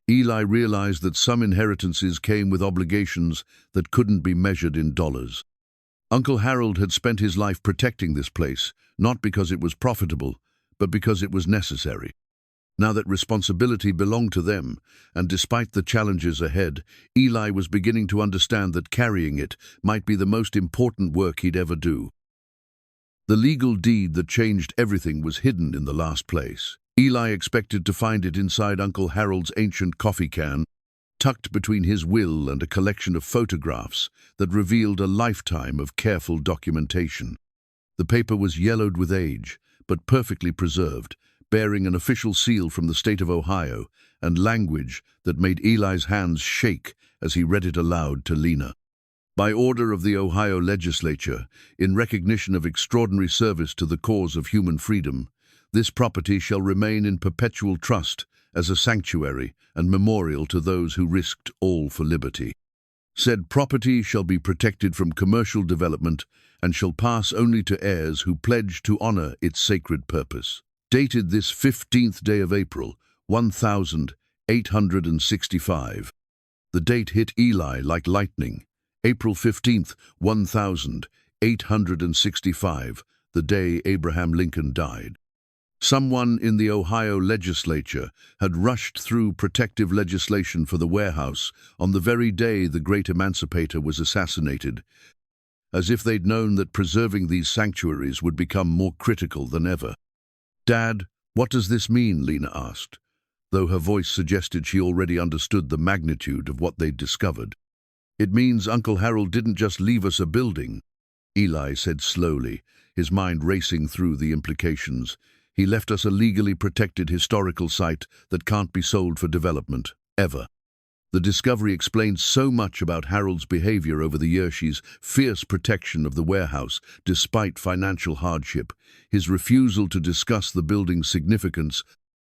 Eli realized that some inheritances came with obligations that couldn't be measured in dollars. Uncle Harold had spent his life protecting this place, not because it was profitable, but because it was necessary. Now that responsibility belonged to them, and despite the challenges ahead, Eli was beginning to understand that carrying it might be the most important work he'd ever do. The legal deed that changed everything was hidden in the last place. Eli expected to find it inside Uncle Harold's ancient coffee can, tucked between his will and a collection of photographs that revealed a lifetime of careful documentation. The paper was yellowed with age, but perfectly preserved, bearing an official seal from the state of Ohio and language that made Eli's hands shake as he read it aloud to Lena. By order of the Ohio legislature, in recognition of extraordinary service to the cause of human freedom, this property shall remain in perpetual trust as a sanctuary and memorial to those who risked all for liberty. Said property shall be protected from commercial development and shall pass only to heirs who pledge to honor its sacred purpose. Dated this 15th day of April, 1865. The date hit Eli like lightning. April 15th, 1865, the day Abraham Lincoln died. Someone in the Ohio legislature had rushed through protective legislation for the warehouse on the very day the great emancipator was assassinated. as if they'd known that preserving these sanctuaries would become more critical than ever. "Dad, what does this mean?" Lena asked, though her voice suggested she already understood the magnitude of what they'd discovered. "It means Uncle Harold didn't just leave us a building," Eli said slowly, his mind racing through the implications. "He left us a legally protected historical site that can't be sold for development, ever." The discovery explains so much about Harold's behavior over the years: his fierce protection of the warehouse despite financial hardship, his refusal to discuss the building's significance,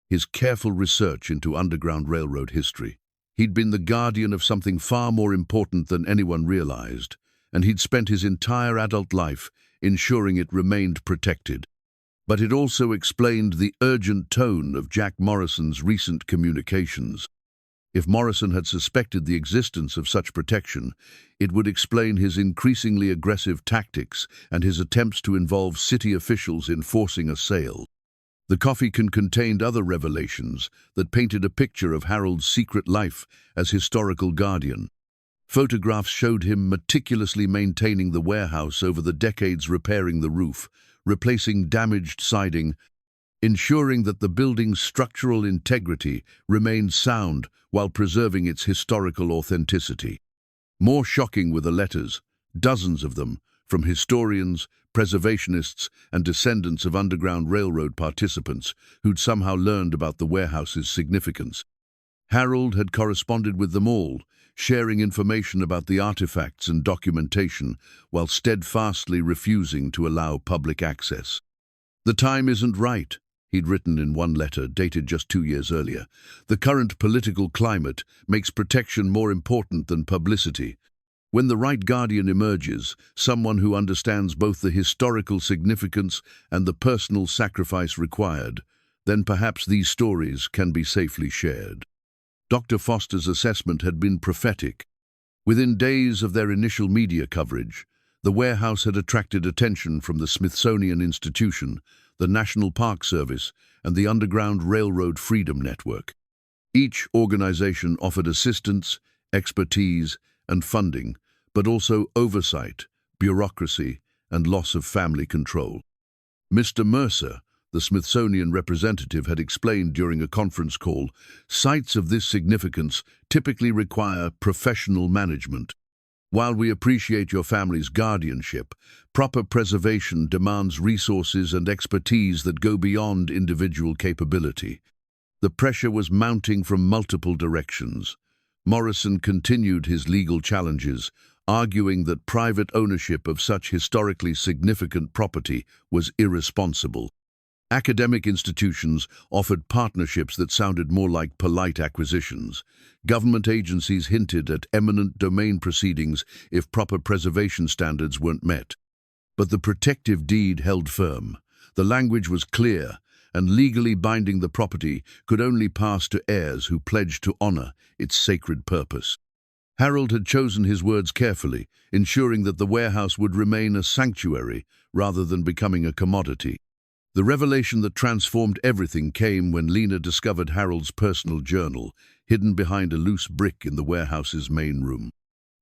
his careful research into Underground Railroad history. He'd been the guardian of something far more important than anyone realized, and he'd spent his entire adult life ensuring it remained protected. But it also explained the urgent tone of Jack Morrison's recent communications. If Morrison had suspected the existence of such protection, it would explain his increasingly aggressive tactics and his attempts to involve city officials in forcing a sale. The coffee can contained other revelations that painted a picture of Harold's secret life as historical guardian. Photographs showed him meticulously maintaining the warehouse over the decades, repairing the roof, replacing damaged siding, ensuring that the building's structural integrity remained sound while preserving its historical authenticity. More shocking were the letters, dozens of them, from historians, preservationists, and descendants of Underground Railroad participants who'd somehow learned about the warehouse's significance. Harold had corresponded with them all, sharing information about the artifacts and documentation while steadfastly refusing to allow public access. "The time isn't right," he'd written in one letter dated just 2 years earlier. "The current political climate makes protection more important than publicity. When the right guardian emerges, someone who understands both the historical significance and the personal sacrifice required, then perhaps these stories can be safely shared." Dr. Foster's assessment had been prophetic. Within days of their initial media coverage, the warehouse had attracted attention from the Smithsonian Institution, the National Park Service, and the Underground Railroad Freedom Network. Each organization offered assistance, expertise, and funding, but also oversight, bureaucracy, and loss of family control. Mr. Mercer, the Smithsonian representative, had explained during a conference call, "Sites of this significance typically require professional management. While we appreciate your family's guardianship, proper preservation demands resources and expertise that go beyond individual capability." The pressure was mounting from multiple directions. Morrison continued his legal challenges, arguing that private ownership of such historically significant property was irresponsible. Academic institutions offered partnerships that sounded more like polite acquisitions. Government agencies hinted at eminent domain proceedings if proper preservation standards weren't met. But the protective deed held firm. The language was clear, and legally binding the property could only pass to heirs who pledged to honor its sacred purpose. Harold had chosen his words carefully, ensuring that the warehouse would remain a sanctuary rather than becoming a commodity. The revelation that transformed everything came when Lena discovered Harold's personal journal, hidden behind a loose brick in the warehouse's main room.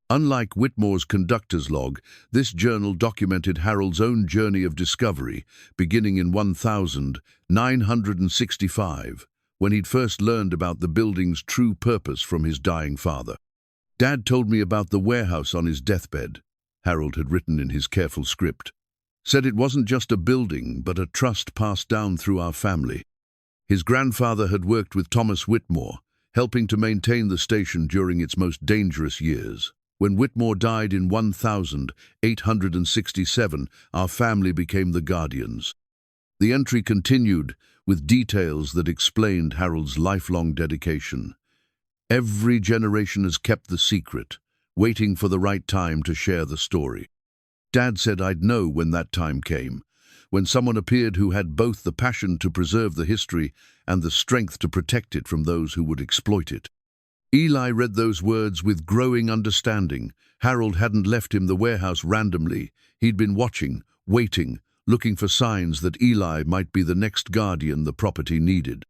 Unlike Whitmore's conductor's log, this journal documented Harold's own journey of discovery, beginning in 1965, when he'd first learned about the building's true purpose from his dying father. "Dad told me about the warehouse on his deathbed," Harold had written in his careful script. "Said it wasn't just a building, but a trust passed down through our family. His grandfather had worked with Thomas Whitmore, helping to maintain the station during its most dangerous years. When Whitmore died in 1867, our family became the guardians." The entry continued with details that explained Harold's lifelong dedication. "Every generation has kept the secret, waiting for the right time to share the story. Dad said I'd know when that time came, when someone appeared who had both the passion to preserve the history and the strength to protect it from those who would exploit it." Eli read those words with growing understanding. Harold hadn't left him the warehouse randomly. He'd been watching, waiting, looking for signs that Eli might be the next guardian the property needed.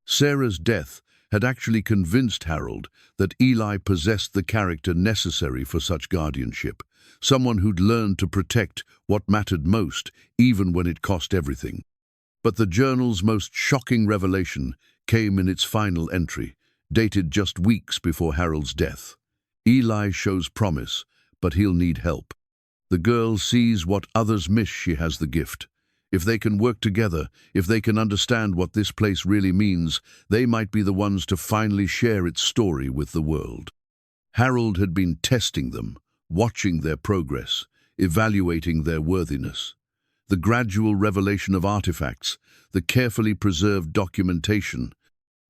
Sarah's death had actually convinced Harold that Eli possessed the character necessary for such guardianship, someone who'd learned to protect what mattered most, even when it cost everything. But the journal's most shocking revelation came in its final entry, dated just weeks before Harold's death. Eli shows promise, but he'll need help. The girl sees what others miss. She has the gift. If they can work together, if they can understand what this place really means, they might be the ones to finally share its story with the world. Harold had been testing them, watching their progress, evaluating their worthiness. The gradual revelation of artifacts, the carefully preserved documentation,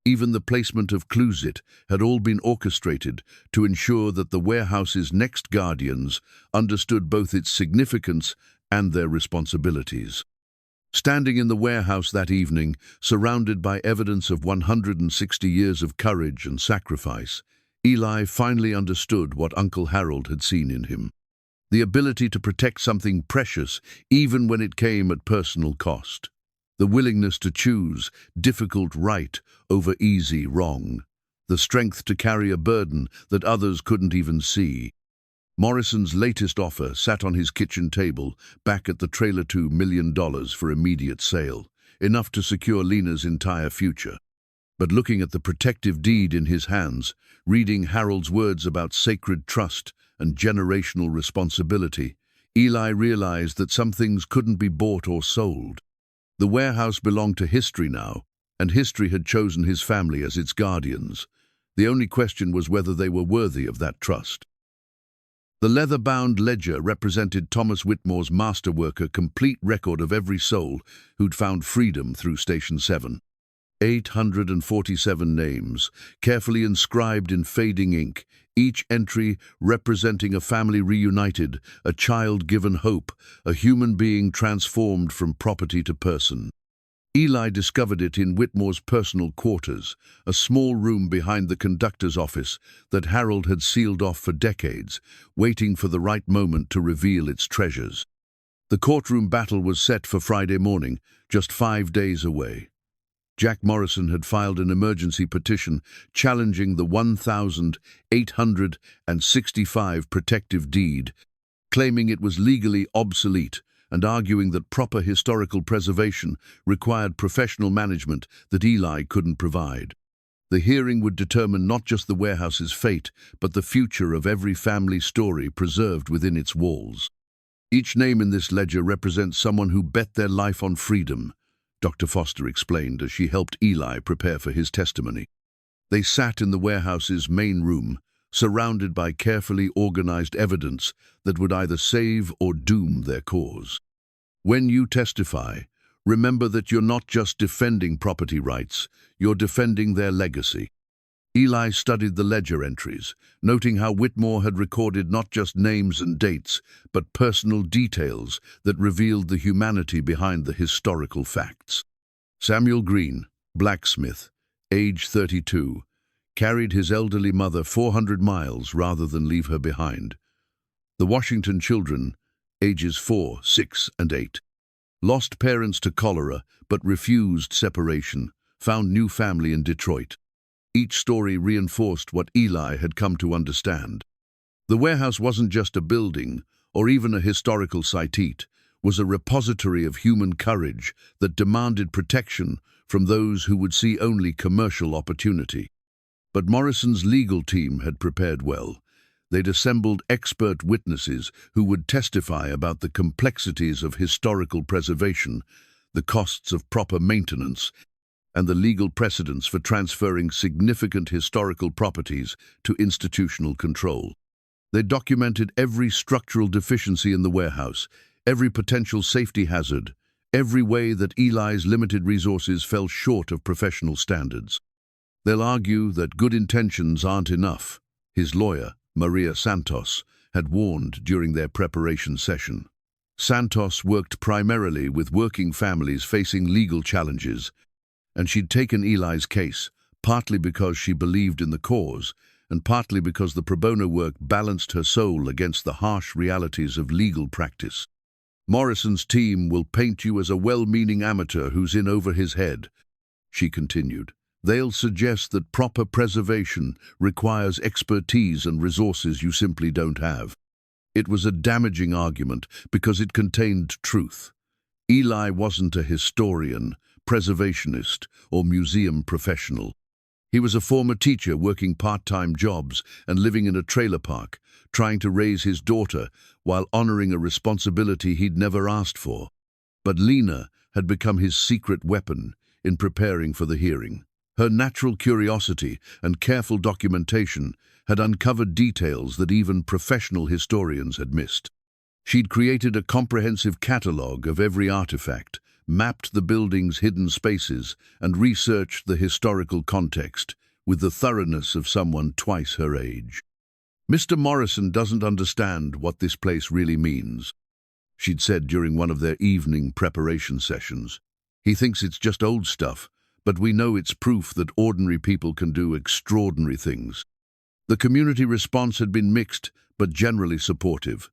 even the placement of clues had all been orchestrated to ensure that the warehouse's next guardians understood both its significance and their responsibilities. Standing in the warehouse that evening, surrounded by evidence of 160 years of courage and sacrifice, Eli finally understood what Uncle Harold had seen in him. The ability to protect something precious even when it came at personal cost. The willingness to choose difficult right over easy wrong. The strength to carry a burden that others couldn't even see. Morrison's latest offer sat on his kitchen table back at the trailer, $2 million for immediate sale, enough to secure Lena's entire future. But looking at the protective deed in his hands, reading Harold's words about sacred trust and generational responsibility, Eli realized that some things couldn't be bought or sold. The warehouse belonged to history now, and history had chosen his family as its guardians. The only question was whether they were worthy of that trust. The leather-bound ledger represented Thomas Whitmore's masterwork, a complete record of every soul who'd found freedom through Station 7. 847 names, carefully inscribed in fading ink, each entry representing a family reunited, a child given hope, a human being transformed from property to person. Eli discovered it in Whitmore's personal quarters, a small room behind the conductor's office that Harold had sealed off for decades, waiting for the right moment to reveal its treasures. The courtroom battle was set for Friday morning, just 5 days away. Jack Morrison had filed an emergency petition challenging the 1,865 protective deed, claiming it was legally obsolete and arguing that proper historical preservation required professional management that Eli couldn't provide. The hearing would determine not just the warehouse's fate, but the future of every family story preserved within its walls. Each name in this ledger represents someone who bet their life on freedom, Dr. Foster explained as she helped Eli prepare for his testimony. They sat in the warehouse's main room, surrounded by carefully organized evidence that would either save or doom their cause. When you testify, remember that you're not just defending property rights, you're defending their legacy. Eli studied the ledger entries, noting how Whitmore had recorded not just names and dates, but personal details that revealed the humanity behind the historical facts. Samuel Green, blacksmith, age 32, carried his elderly mother 400 miles rather than leave her behind. The Washington children, ages 4, 6, and 8, lost parents to cholera but refused separation, found new family in Detroit. Each story reinforced what Eli had come to understand. The warehouse wasn't just a building or even a historical site, it was a repository of human courage that demanded protection from those who would see only commercial opportunity. But Morrison's legal team had prepared well. They'd assembled expert witnesses who would testify about the complexities of historical preservation, the costs of proper maintenance, and the legal precedents for transferring significant historical properties to institutional control. They documented every structural deficiency in the warehouse, every potential safety hazard, every way that Eli's limited resources fell short of professional standards. They'll argue that good intentions aren't enough, his lawyer, Maria Santos, had warned during their preparation session. Santos worked primarily with working families facing legal challenges, and she'd taken Eli's case, partly because she believed in the cause, and partly because the pro bono work balanced her soul against the harsh realities of legal practice. Morrison's team will paint you as a well-meaning amateur who's in over his head, she continued. They'll suggest that proper preservation requires expertise and resources you simply don't have. It was a damaging argument because it contained truth. Eli wasn't a historian, preservationist, or museum professional. He was a former teacher working part-time jobs and living in a trailer park, trying to raise his daughter while honoring a responsibility he'd never asked for. But Lena had become his secret weapon in preparing for the hearing. Her natural curiosity and careful documentation had uncovered details that even professional historians had missed. She'd created a comprehensive catalogue of every artifact, mapped the building's hidden spaces, and researched the historical context with the thoroughness of someone twice her age. "Mr. Morrison doesn't understand what this place really means," she'd said during one of their evening preparation sessions. "He thinks it's just old stuff, but we know it's proof that ordinary people can do extraordinary things." The community response had been mixed, but generally supportive.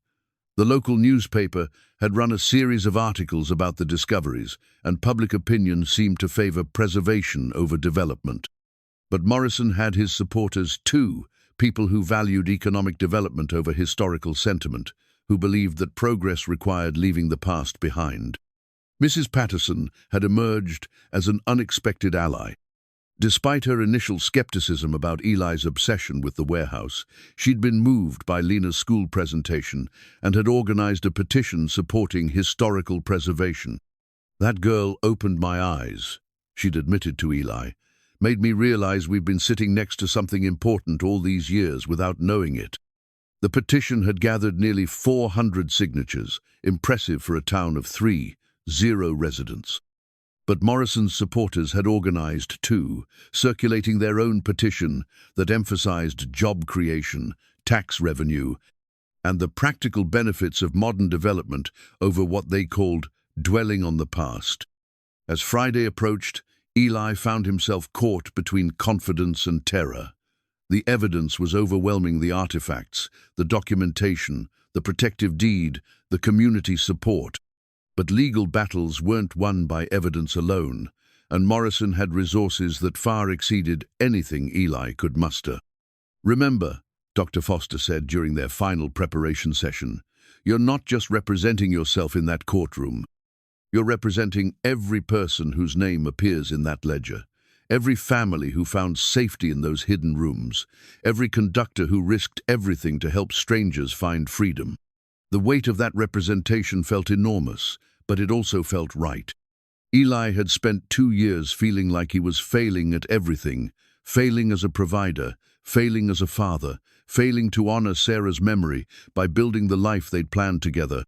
The local newspaper had run a series of articles about the discoveries, and public opinion seemed to favor preservation over development. But Morrison had his supporters too, people who valued economic development over historical sentiment, who believed that progress required leaving the past behind. Mrs. Patterson had emerged as an unexpected ally. Despite her initial skepticism about Eli's obsession with the warehouse, she'd been moved by Lena's school presentation and had organized a petition supporting historical preservation. "That girl opened my eyes," she'd admitted to Eli, "made me realize we've been sitting next to something important all these years without knowing it." The petition had gathered nearly 400 signatures, impressive for a town of 0 residents. But Morrison's supporters had organized too, circulating their own petition that emphasized job creation, tax revenue, and the practical benefits of modern development over what they called dwelling on the past. As Friday approached, Eli found himself caught between confidence and terror. The evidence was overwhelming: the artifacts, the documentation, the protective deed, the community support. But legal battles weren't won by evidence alone, and Morrison had resources that far exceeded anything Eli could muster. "Remember," Dr. Foster said during their final preparation session, "you're not just representing yourself in that courtroom. You're representing every person whose name appears in that ledger, every family who found safety in those hidden rooms, every conductor who risked everything to help strangers find freedom." The weight of that representation felt enormous, but it also felt right. Eli had spent 2 years feeling like he was failing at everything, failing as a provider, failing as a father, failing to honor Sarah's memory by building the life they'd planned together.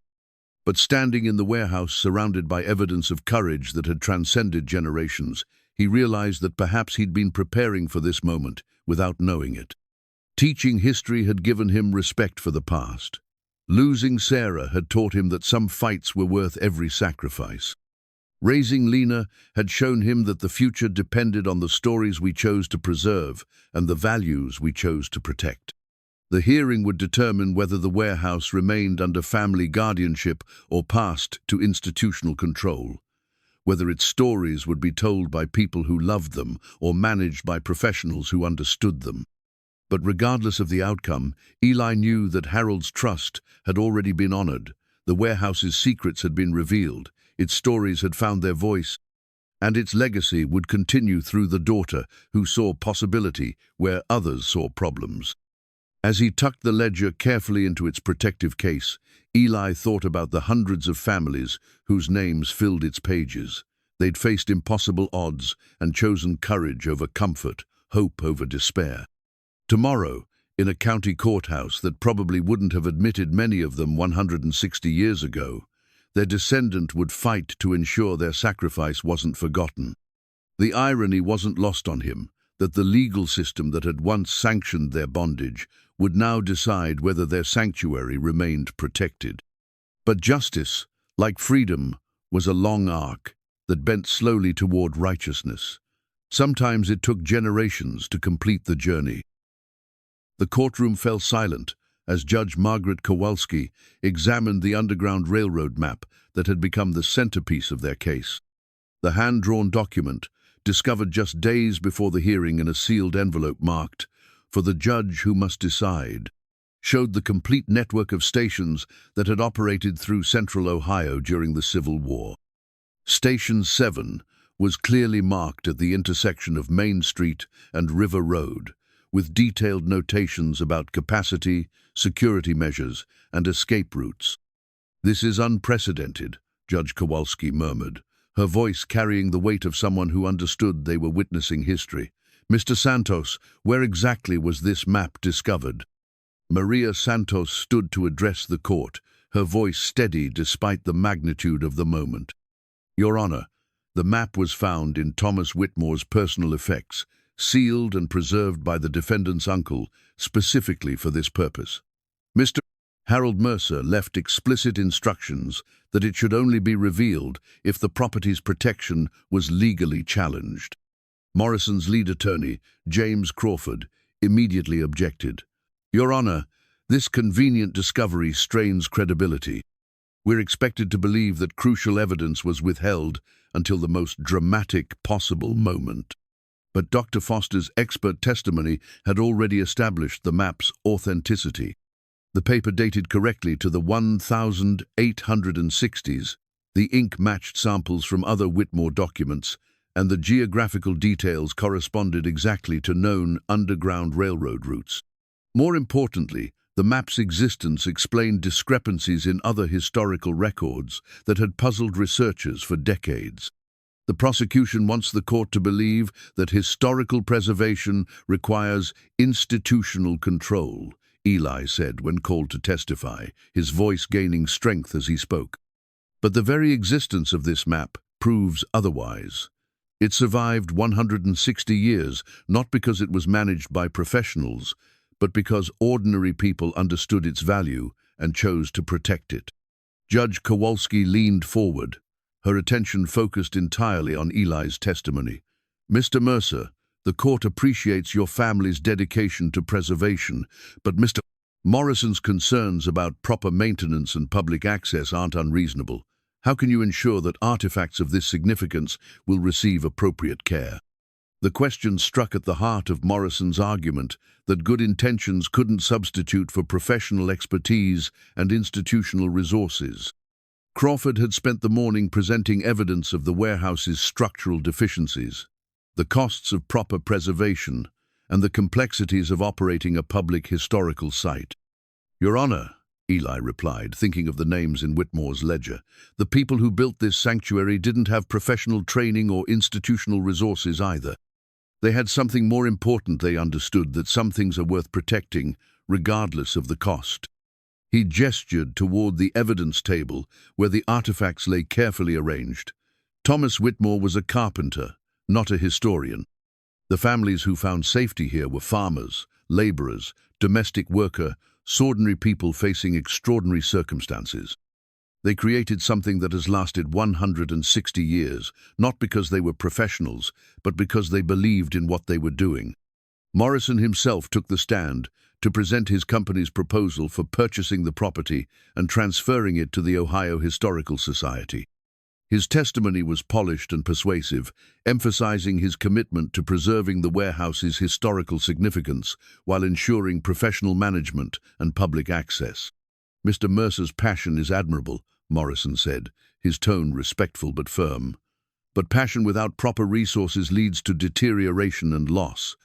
But standing in the warehouse, surrounded by evidence of courage that had transcended generations, he realized that perhaps he'd been preparing for this moment without knowing it. Teaching history had given him respect for the past. Losing Sarah had taught him that some fights were worth every sacrifice. Raising Lena had shown him that the future depended on the stories we chose to preserve and the values we chose to protect. The hearing would determine whether the warehouse remained under family guardianship or passed to institutional control, whether its stories would be told by people who loved them or managed by professionals who understood them. But regardless of the outcome, Eli knew that Harold's trust had already been honored. The warehouse's secrets had been revealed, its stories had found their voice, and its legacy would continue through the daughter who saw possibility where others saw problems. As he tucked the ledger carefully into its protective case, Eli thought about the hundreds of families whose names filled its pages. They'd faced impossible odds and chosen courage over comfort, hope over despair. Tomorrow, in a county courthouse that probably wouldn't have admitted many of them 160 years ago, their descendant would fight to ensure their sacrifice wasn't forgotten. The irony wasn't lost on him that the legal system that had once sanctioned their bondage would now decide whether their sanctuary remained protected. But justice, like freedom, was a long arc that bent slowly toward righteousness. Sometimes it took generations to complete the journey. The courtroom fell silent as Judge Margaret Kowalski examined the Underground Railroad map that had become the centerpiece of their case. The hand-drawn document, discovered just days before the hearing in a sealed envelope marked, "For the judge who must decide," showed the complete network of stations that had operated through central Ohio during the Civil War. Station 7 was clearly marked at the intersection of Main Street and River Road, with detailed notations about capacity, security measures, and escape routes. "This is unprecedented," Judge Kowalski murmured, her voice carrying the weight of someone who understood they were witnessing history. "Mr. Santos, where exactly was this map discovered?" Maria Santos stood to address the court, her voice steady despite the magnitude of the moment. "Your Honor, the map was found in Thomas Whitmore's personal effects, sealed and preserved by the defendant's uncle, specifically for this purpose. Mr. Harold Mercer left explicit instructions that it should only be revealed if the property's protection was legally challenged." Morrison's lead attorney, James Crawford, immediately objected. "Your Honor, this convenient discovery strains credibility. We're expected to believe that crucial evidence was withheld until the most dramatic possible moment." But Dr. Foster's expert testimony had already established the map's authenticity. The paper dated correctly to the 1860s, the ink matched samples from other Whitmore documents, and the geographical details corresponded exactly to known underground railroad routes. More importantly, the map's existence explained discrepancies in other historical records that had puzzled researchers for decades. The prosecution wants the court to believe that historical preservation requires institutional control, Eli said when called to testify, his voice gaining strength as he spoke. But the very existence of this map proves otherwise. It survived 160 years, not because it was managed by professionals, but because ordinary people understood its value and chose to protect it. Judge Kowalski leaned forward, her attention focused entirely on Eli's testimony. "Mr. Mercer, the court appreciates your family's dedication to preservation, but Mr. Morrison's concerns about proper maintenance and public access aren't unreasonable. How can you ensure that artifacts of this significance will receive appropriate care?" The question struck at the heart of Morrison's argument that good intentions couldn't substitute for professional expertise and institutional resources. Crawford had spent the morning presenting evidence of the warehouse's structural deficiencies, the costs of proper preservation, and the complexities of operating a public historical site. "Your Honor," Eli replied, thinking of the names in Whitmore's ledger, "the people who built this sanctuary didn't have professional training or institutional resources either. They had something more important. They understood that some things are worth protecting, regardless of the cost." He gestured toward the evidence table, where the artifacts lay carefully arranged. Thomas Whitmore was a carpenter, not a historian. The families who found safety here were farmers, laborers, domestic workers, ordinary people facing extraordinary circumstances. They created something that has lasted 160 years, not because they were professionals, but because they believed in what they were doing. Morrison himself took the stand to present his company's proposal for purchasing the property and transferring it to the Ohio Historical Society. His testimony was polished and persuasive, emphasizing his commitment to preserving the warehouse's historical significance while ensuring professional management and public access. "Mr. Mercer's passion is admirable," Morrison said, his tone respectful but firm. "But passion without proper resources leads to deterioration and loss.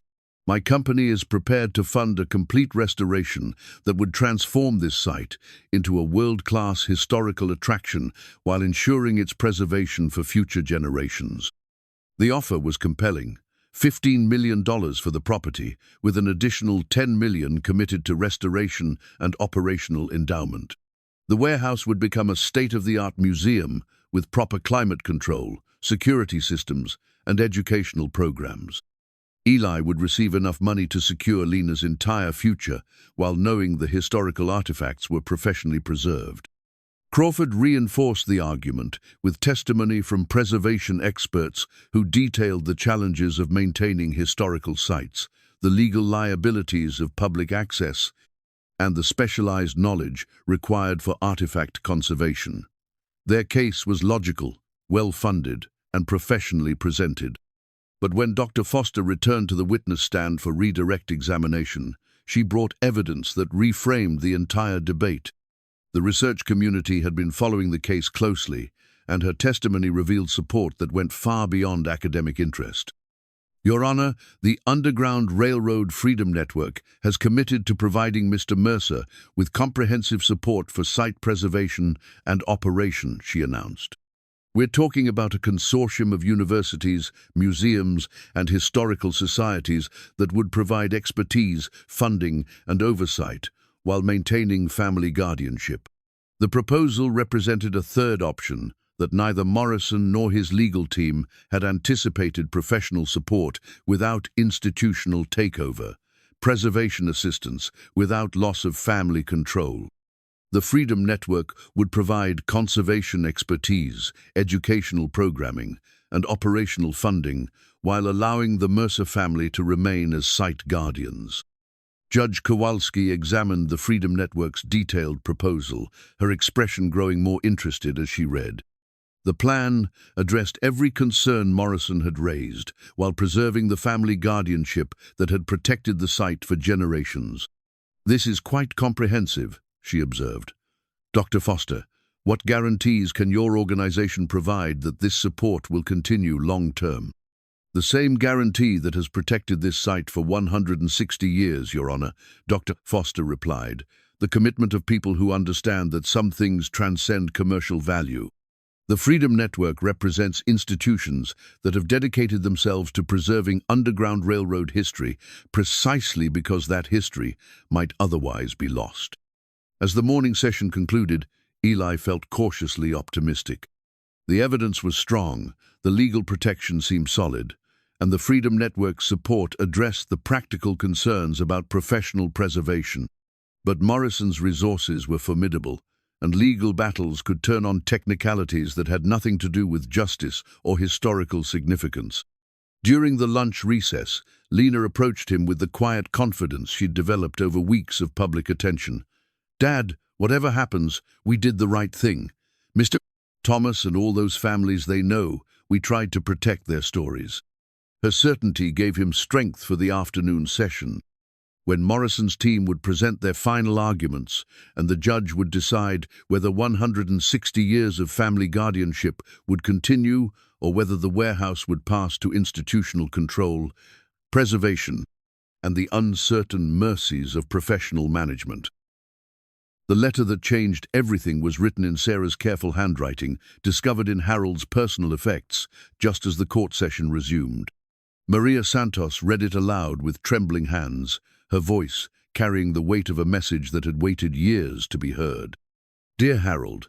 My company is prepared to fund a complete restoration that would transform this site into a world-class historical attraction while ensuring its preservation for future generations." The offer was compelling. $15 million for the property, with an additional $10 million committed to restoration and operational endowment. The warehouse would become a state-of-the-art museum with proper climate control, security systems, and educational programs. Eli would receive enough money to secure Lena's entire future while knowing the historical artifacts were professionally preserved. Crawford reinforced the argument with testimony from preservation experts who detailed the challenges of maintaining historical sites, the legal liabilities of public access, and the specialized knowledge required for artifact conservation. Their case was logical, well-funded, and professionally presented. But when Dr. Foster returned to the witness stand for redirect examination, she brought evidence that reframed the entire debate. The research community had been following the case closely, and her testimony revealed support that went far beyond academic interest. Your Honor, the Underground Railroad Freedom Network has committed to providing Mr. Mercer with comprehensive support for site preservation and operation, she announced. We're talking about a consortium of universities, museums, and historical societies that would provide expertise, funding, and oversight while maintaining family guardianship. The proposal represented a third option that neither Morrison nor his legal team had anticipated: professional support without institutional takeover, preservation assistance without loss of family control. The Freedom Network would provide conservation expertise, educational programming, and operational funding while allowing the Mercer family to remain as site guardians. Judge Kowalski examined the Freedom Network's detailed proposal, her expression growing more interested as she read. The plan addressed every concern Morrison had raised, while preserving the family guardianship that had protected the site for generations. "This is quite comprehensive," she observed. "Dr. Foster, what guarantees can your organization provide that this support will continue long-term?" "The same guarantee that has protected this site for 160 years, Your Honor," Dr. Foster replied. "The commitment of people who understand that some things transcend commercial value. The Freedom Network represents institutions that have dedicated themselves to preserving Underground Railroad history precisely because that history might otherwise be lost." As the morning session concluded, Eli felt cautiously optimistic. The evidence was strong, the legal protection seemed solid, and the Freedom Network's support addressed the practical concerns about professional preservation. But Morrison's resources were formidable, and legal battles could turn on technicalities that had nothing to do with justice or historical significance. During the lunch recess, Lena approached him with the quiet confidence she'd developed over weeks of public attention. "Dad, whatever happens, we did the right thing. Mr. Thomas and all those families they know, we tried to protect their stories." Her certainty gave him strength for the afternoon session. When Morrison's team would present their final arguments and the judge would decide whether 160 years of family guardianship would continue or whether the warehouse would pass to institutional control, preservation, and the uncertain mercies of professional management. The letter that changed everything was written in Sarah's careful handwriting, discovered in Harold's personal effects, just as the court session resumed. Maria Santos read it aloud with trembling hands, her voice carrying the weight of a message that had waited years to be heard. "Dear Harold,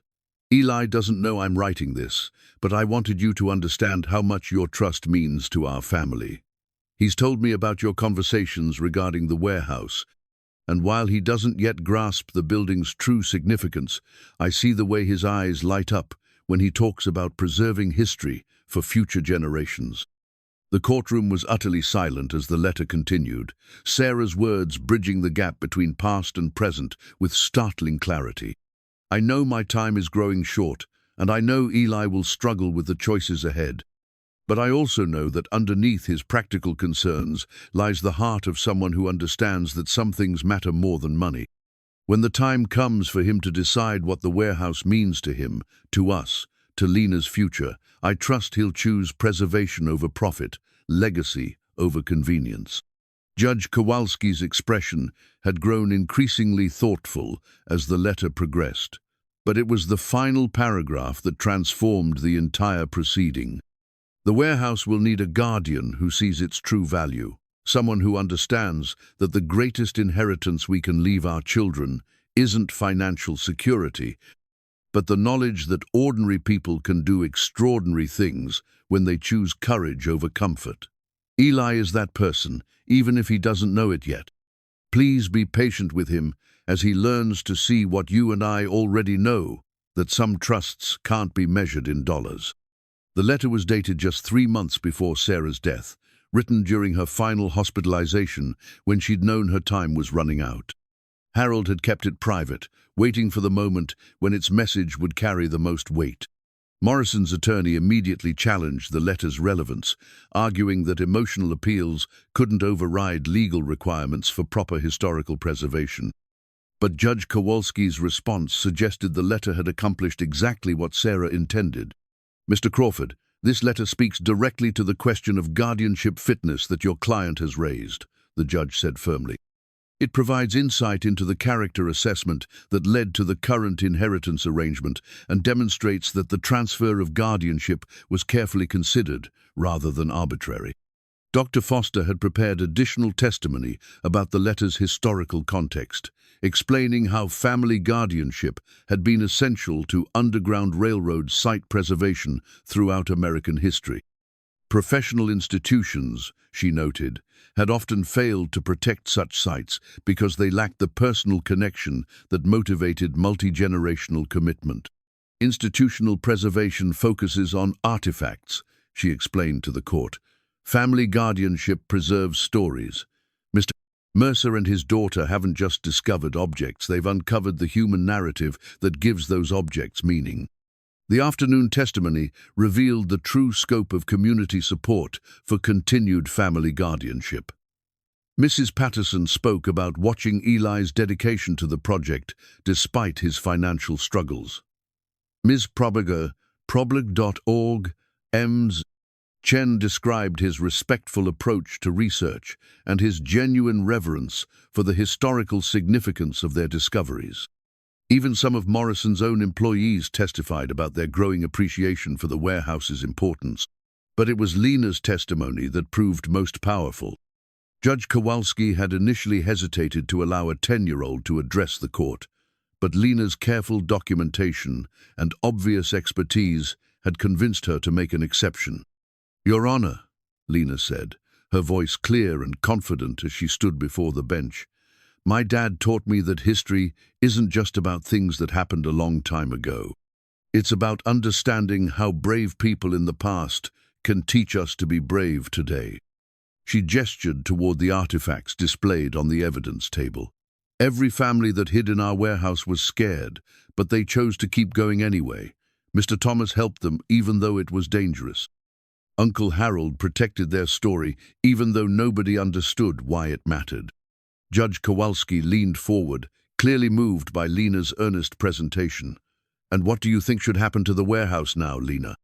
Eli doesn't know I'm writing this, but I wanted you to understand how much your trust means to our family. He's told me about your conversations regarding the warehouse, and while he doesn't yet grasp the building's true significance, I see the way his eyes light up when he talks about preserving history for future generations." The courtroom was utterly silent as the letter continued, Sarah's words bridging the gap between past and present with startling clarity. "I know my time is growing short, and I know Eli will struggle with the choices ahead. But I also know that underneath his practical concerns lies the heart of someone who understands that some things matter more than money. When the time comes for him to decide what the warehouse means to him, to us, to Lena's future, I trust he'll choose preservation over profit, legacy over convenience." Judge Kowalski's expression had grown increasingly thoughtful as the letter progressed, but it was the final paragraph that transformed the entire proceeding. "The warehouse will need a guardian who sees its true value, someone who understands that the greatest inheritance we can leave our children isn't financial security, but the knowledge that ordinary people can do extraordinary things when they choose courage over comfort. Eli is that person, even if he doesn't know it yet. Please be patient with him as he learns to see what you and I already know, that some trusts can't be measured in dollars." The letter was dated just 3 months before Sarah's death, written during her final hospitalization when she'd known her time was running out. Harold had kept it private, waiting for the moment when its message would carry the most weight. Morrison's attorney immediately challenged the letter's relevance, arguing that emotional appeals couldn't override legal requirements for proper historical preservation. But Judge Kowalski's response suggested the letter had accomplished exactly what Sarah intended. "Mr. Crawford, this letter speaks directly to the question of guardianship fitness that your client has raised," the judge said firmly. "It provides insight into the character assessment that led to the current inheritance arrangement and demonstrates that the transfer of guardianship was carefully considered rather than arbitrary." Dr. Foster had prepared additional testimony about the letter's historical context, explaining how family guardianship had been essential to Underground Railroad site preservation throughout American history. Professional institutions, she noted, had often failed to protect such sites because they lacked the personal connection that motivated multi-generational commitment. Institutional preservation focuses on artifacts, she explained to the court. Family guardianship preserves stories. Mr. Mercer and his daughter haven't just discovered objects, they've uncovered the human narrative that gives those objects meaning. The afternoon testimony revealed the true scope of community support for continued family guardianship. Mrs. Patterson spoke about watching Eli's dedication to the project despite his financial struggles. Ms. Probiger, problig.org, Ms. Chen described his respectful approach to research and his genuine reverence for the historical significance of their discoveries. Even some of Morrison's own employees testified about their growing appreciation for the warehouse's importance. But it was Lena's testimony that proved most powerful. Judge Kowalski had initially hesitated to allow a 10-year-old to address the court, but Lena's careful documentation and obvious expertise had convinced her to make an exception. "Your Honor," Lena said, her voice clear and confident as she stood before the bench, "my dad taught me that history isn't just about things that happened a long time ago. It's about understanding how brave people in the past can teach us to be brave today." She gestured toward the artifacts displayed on the evidence table. "Every family that hid in our warehouse was scared, but they chose to keep going anyway. Mr. Thomas helped them even though it was dangerous. Uncle Harold protected their story even though nobody understood why it mattered." Judge Kowalski leaned forward, clearly moved by Lena's earnest presentation. "And what do you think should happen to the warehouse now, Lena?"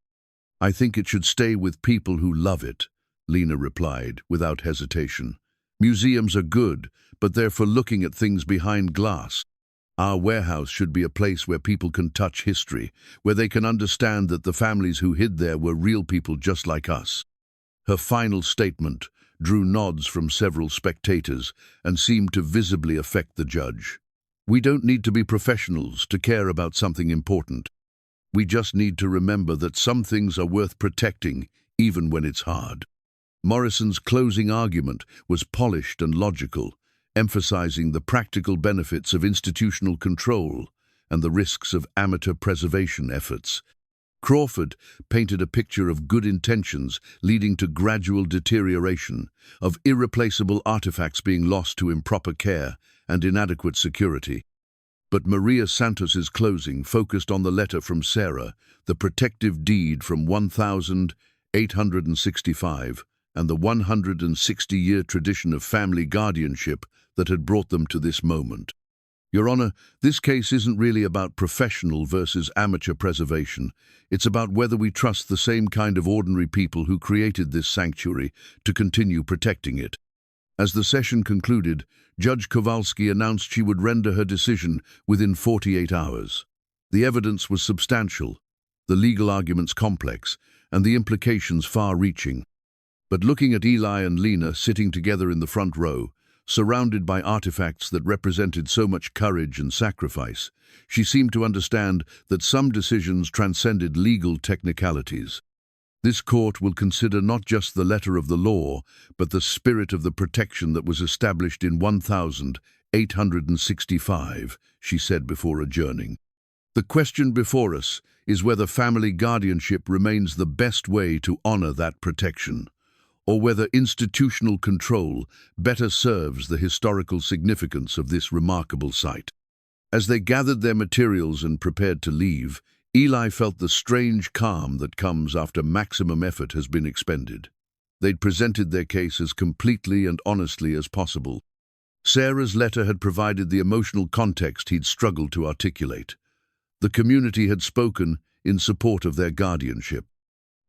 "I think it should stay with people who love it," Lena replied, without hesitation. "Museums are good, but they're for looking at things behind glass. Our warehouse should be a place where people can touch history, where they can understand that the families who hid there were real people just like us." Her final statement drew nods from several spectators and seemed to visibly affect the judge. "We don't need to be professionals to care about something important. We just need to remember that some things are worth protecting, even when it's hard." Morrison's closing argument was polished and logical, emphasizing the practical benefits of institutional control and the risks of amateur preservation efforts. Crawford painted a picture of good intentions leading to gradual deterioration, of irreplaceable artifacts being lost to improper care and inadequate security. But Maria Santos's closing focused on the letter from Sarah, the protective deed from 1865, and the 160-year tradition of family guardianship that had brought them to this moment. "Your Honor, this case isn't really about professional versus amateur preservation. It's about whether we trust the same kind of ordinary people who created this sanctuary to continue protecting it." As the session concluded, Judge Kowalski announced she would render her decision within 48 hours. The evidence was substantial, the legal arguments complex, and the implications far-reaching. But looking at Eli and Lena sitting together in the front row, surrounded by artifacts that represented so much courage and sacrifice, she seemed to understand that some decisions transcended legal technicalities. This court will consider not just the letter of the law, but the spirit of the protection that was established in 1865, she said before adjourning. "The question before us is whether family guardianship remains the best way to honor that protection, or whether institutional control better serves the historical significance of this remarkable site." As they gathered their materials and prepared to leave, Eli felt the strange calm that comes after maximum effort has been expended. They'd presented their case as completely and honestly as possible. Sarah's letter had provided the emotional context he'd struggled to articulate. The community had spoken in support of their guardianship.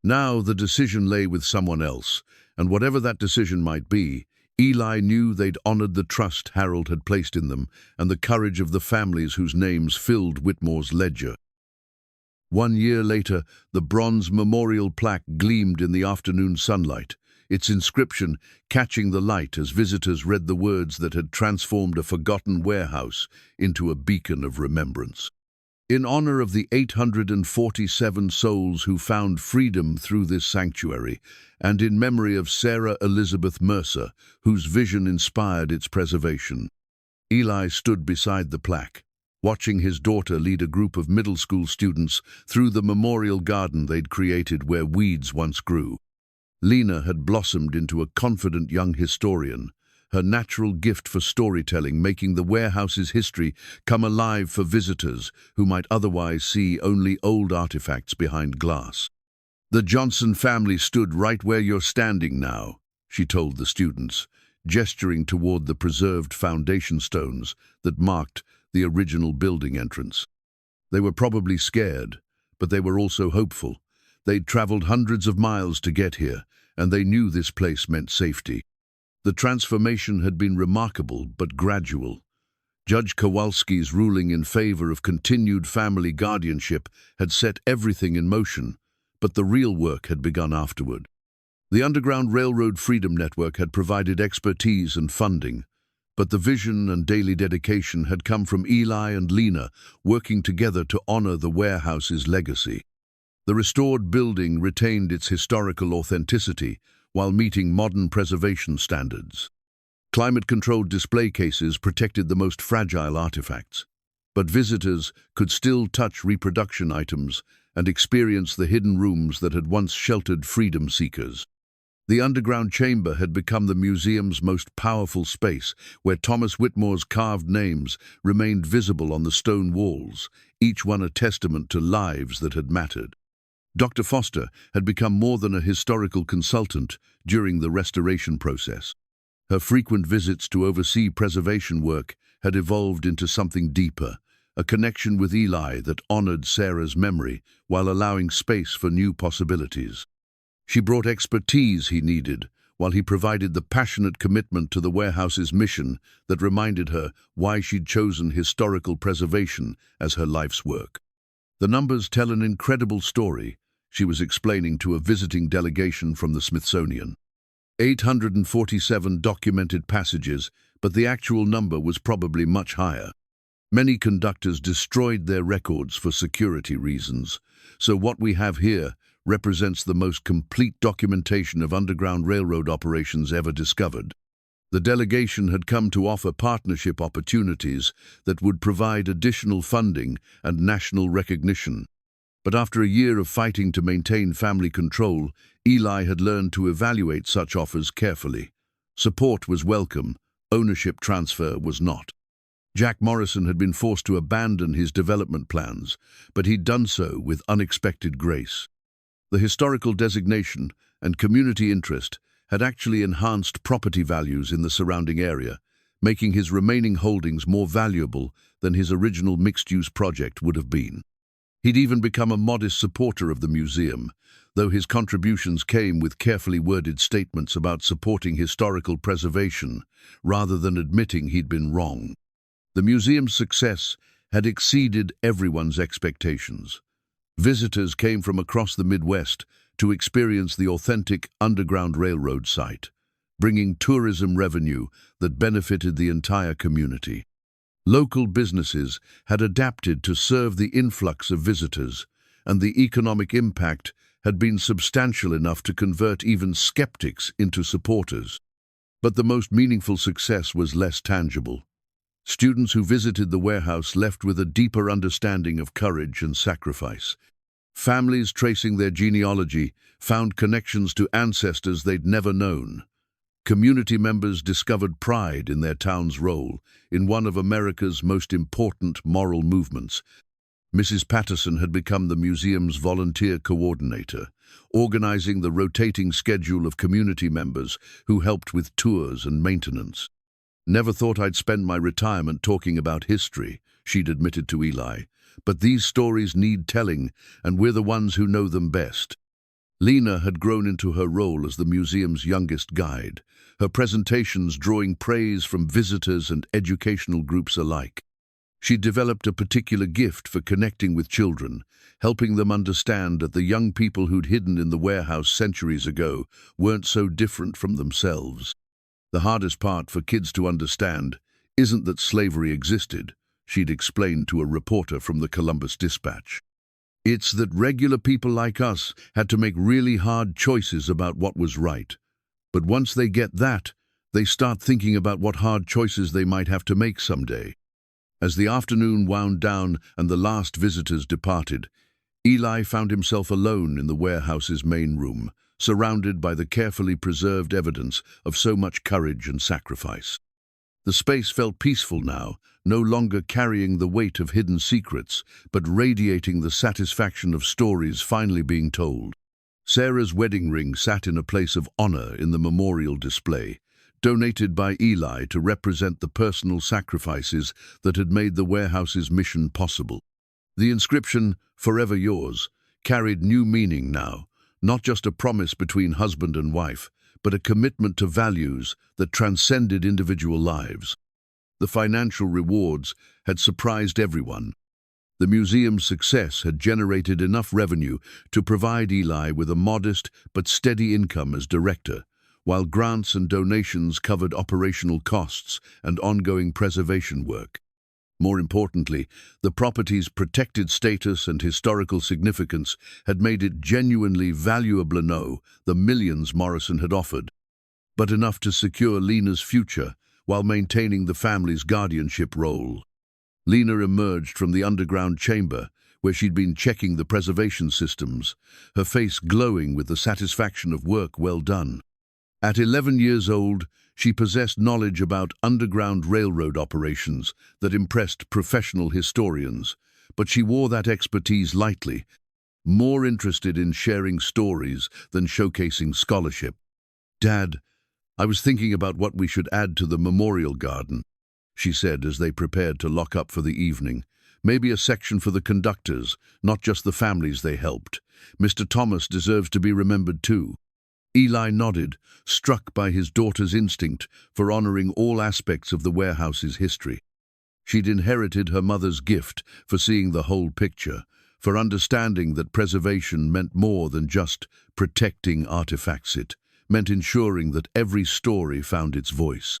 Now the decision lay with someone else, and whatever that decision might be, Eli knew they'd honored the trust Harold had placed in them and the courage of the families whose names filled Whitmore's ledger. 1 year later, the bronze memorial plaque gleamed in the afternoon sunlight, its inscription catching the light as visitors read the words that had transformed a forgotten warehouse into a beacon of remembrance. In honor of the 847 souls who found freedom through this sanctuary, and in memory of Sarah Elizabeth Mercer, whose vision inspired its preservation. Eli stood beside the plaque, watching his daughter lead a group of middle school students through the memorial garden they'd created where weeds once grew. Lena had blossomed into a confident young historian, her natural gift for storytelling making the warehouse's history come alive for visitors who might otherwise see only old artifacts behind glass. "The Johnson family stood right where you're standing now," she told the students, gesturing toward the preserved foundation stones that marked the original building entrance. They were probably scared, but they were also hopeful. They'd traveled hundreds of miles to get here, and they knew this place meant safety. The transformation had been remarkable but gradual. Judge Kowalski's ruling in favor of continued family guardianship had set everything in motion, but the real work had begun afterward. The Underground Railroad Freedom Network had provided expertise and funding, but the vision and daily dedication had come from Eli and Lena, working together to honor the warehouse's legacy. The restored building retained its historical authenticity while meeting modern preservation standards. Climate-controlled display cases protected the most fragile artifacts, but visitors could still touch reproduction items and experience the hidden rooms that had once sheltered freedom seekers. The underground chamber had become the museum's most powerful space, where Thomas Whitmore's carved names remained visible on the stone walls, each one a testament to lives that had mattered. Dr. Foster had become more than a historical consultant during the restoration process. Her frequent visits to oversee preservation work had evolved into something deeper, a connection with Eli that honored Sarah's memory while allowing space for new possibilities. She brought expertise he needed, while he provided the passionate commitment to the warehouse's mission that reminded her why she'd chosen historical preservation as her life's work. "The numbers tell an incredible story," she was explaining to a visiting delegation from the Smithsonian. 847 documented passages, but the actual number was probably much higher. Many conductors destroyed their records for security reasons, so what we have here represents the most complete documentation of Underground Railroad operations ever discovered. The delegation had come to offer partnership opportunities that would provide additional funding and national recognition. But after a year of fighting to maintain family control, Eli had learned to evaluate such offers carefully. Support was welcome, ownership transfer was not. Jack Morrison had been forced to abandon his development plans, but he'd done so with unexpected grace. The historical designation and community interest had actually enhanced property values in the surrounding area, making his remaining holdings more valuable than his original mixed-use project would have been. He'd even become a modest supporter of the museum, though his contributions came with carefully worded statements about supporting historical preservation rather than admitting he'd been wrong. The museum's success had exceeded everyone's expectations. Visitors came from across the Midwest to experience the authentic Underground Railroad site, bringing tourism revenue that benefited the entire community. Local businesses had adapted to serve the influx of visitors, and the economic impact had been substantial enough to convert even skeptics into supporters. But the most meaningful success was less tangible. Students who visited the warehouse left with a deeper understanding of courage and sacrifice. Families tracing their genealogy found connections to ancestors they'd never known. Community members discovered pride in their town's role in one of America's most important moral movements. Mrs. Patterson had become the museum's volunteer coordinator, organizing the rotating schedule of community members who helped with tours and maintenance. "Never thought I'd spend my retirement talking about history," she'd admitted to Eli, "but these stories need telling, and we're the ones who know them best." Lena had grown into her role as the museum's youngest guide, her presentations drawing praise from visitors and educational groups alike. She developed a particular gift for connecting with children, helping them understand that the young people who'd hidden in the warehouse centuries ago weren't so different from themselves. "The hardest part for kids to understand isn't that slavery existed," she'd explained to a reporter from the Columbus Dispatch. "It's that regular people like us had to make really hard choices about what was right. But once they get that, they start thinking about what hard choices they might have to make someday." As the afternoon wound down and the last visitors departed, Eli found himself alone in the warehouse's main room, surrounded by the carefully preserved evidence of so much courage and sacrifice. The space felt peaceful now, no longer carrying the weight of hidden secrets, but radiating the satisfaction of stories finally being told. Sarah's wedding ring sat in a place of honor in the memorial display, donated by Eli to represent the personal sacrifices that had made the warehouse's mission possible. The inscription, "Forever Yours," carried new meaning now, not just a promise between husband and wife, but a commitment to values that transcended individual lives. The financial rewards had surprised everyone. The museum's success had generated enough revenue to provide Eli with a modest but steady income as director, while grants and donations covered operational costs and ongoing preservation work. More importantly, the property's protected status and historical significance had made it genuinely valuable enough the millions Morrison had offered, but enough to secure Lena's future while maintaining the family's guardianship role. Lena emerged from the underground chamber, where she'd been checking the preservation systems, her face glowing with the satisfaction of work well done. At 11 years old, she possessed knowledge about underground railroad operations that impressed professional historians, but she wore that expertise lightly, more interested in sharing stories than showcasing scholarship. "Dad, I was thinking about what we should add to the memorial garden," she said as they prepared to lock up for the evening. "Maybe a section for the conductors, not just the families they helped. Mr. Thomas deserves to be remembered too." Eli nodded, struck by his daughter's instinct for honoring all aspects of the warehouse's history. She'd inherited her mother's gift for seeing the whole picture, for understanding that preservation meant more than just protecting artifacts. It meant ensuring that every story found its voice.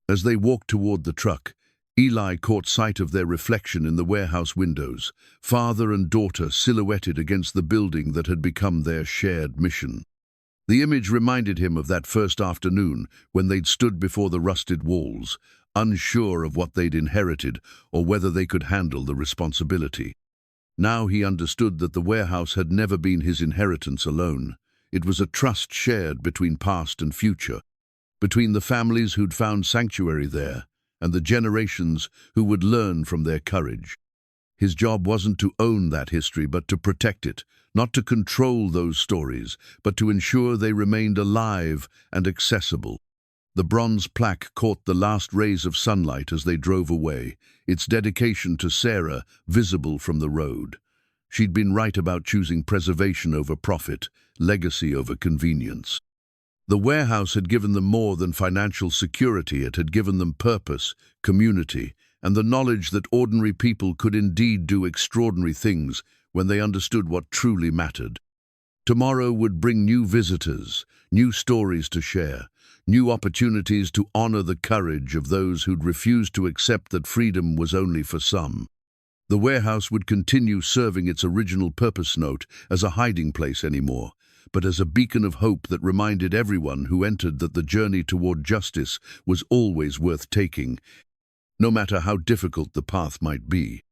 As they walked toward the truck, Eli caught sight of their reflection in the warehouse windows, father and daughter silhouetted against the building that had become their shared mission. The image reminded him of that first afternoon when they'd stood before the rusted walls, unsure of what they'd inherited or whether they could handle the responsibility. Now he understood that the warehouse had never been his inheritance alone. It was a trust shared between past and future, between the families who'd found sanctuary there and the generations who would learn from their courage. His job wasn't to own that history, but to protect it, not to control those stories, but to ensure they remained alive and accessible. The bronze plaque caught the last rays of sunlight as they drove away, its dedication to Sarah visible from the road. She'd been right about choosing preservation over profit, legacy over convenience. The warehouse had given them more than financial security. It had given them purpose, community, and the knowledge that ordinary people could indeed do extraordinary things when they understood what truly mattered. Tomorrow would bring new visitors, new stories to share, new opportunities to honor the courage of those who'd refused to accept that freedom was only for some. The warehouse would continue serving its original purpose not as a hiding place anymore, but as a beacon of hope that reminded everyone who entered that the journey toward justice was always worth taking, no matter how difficult the path might be.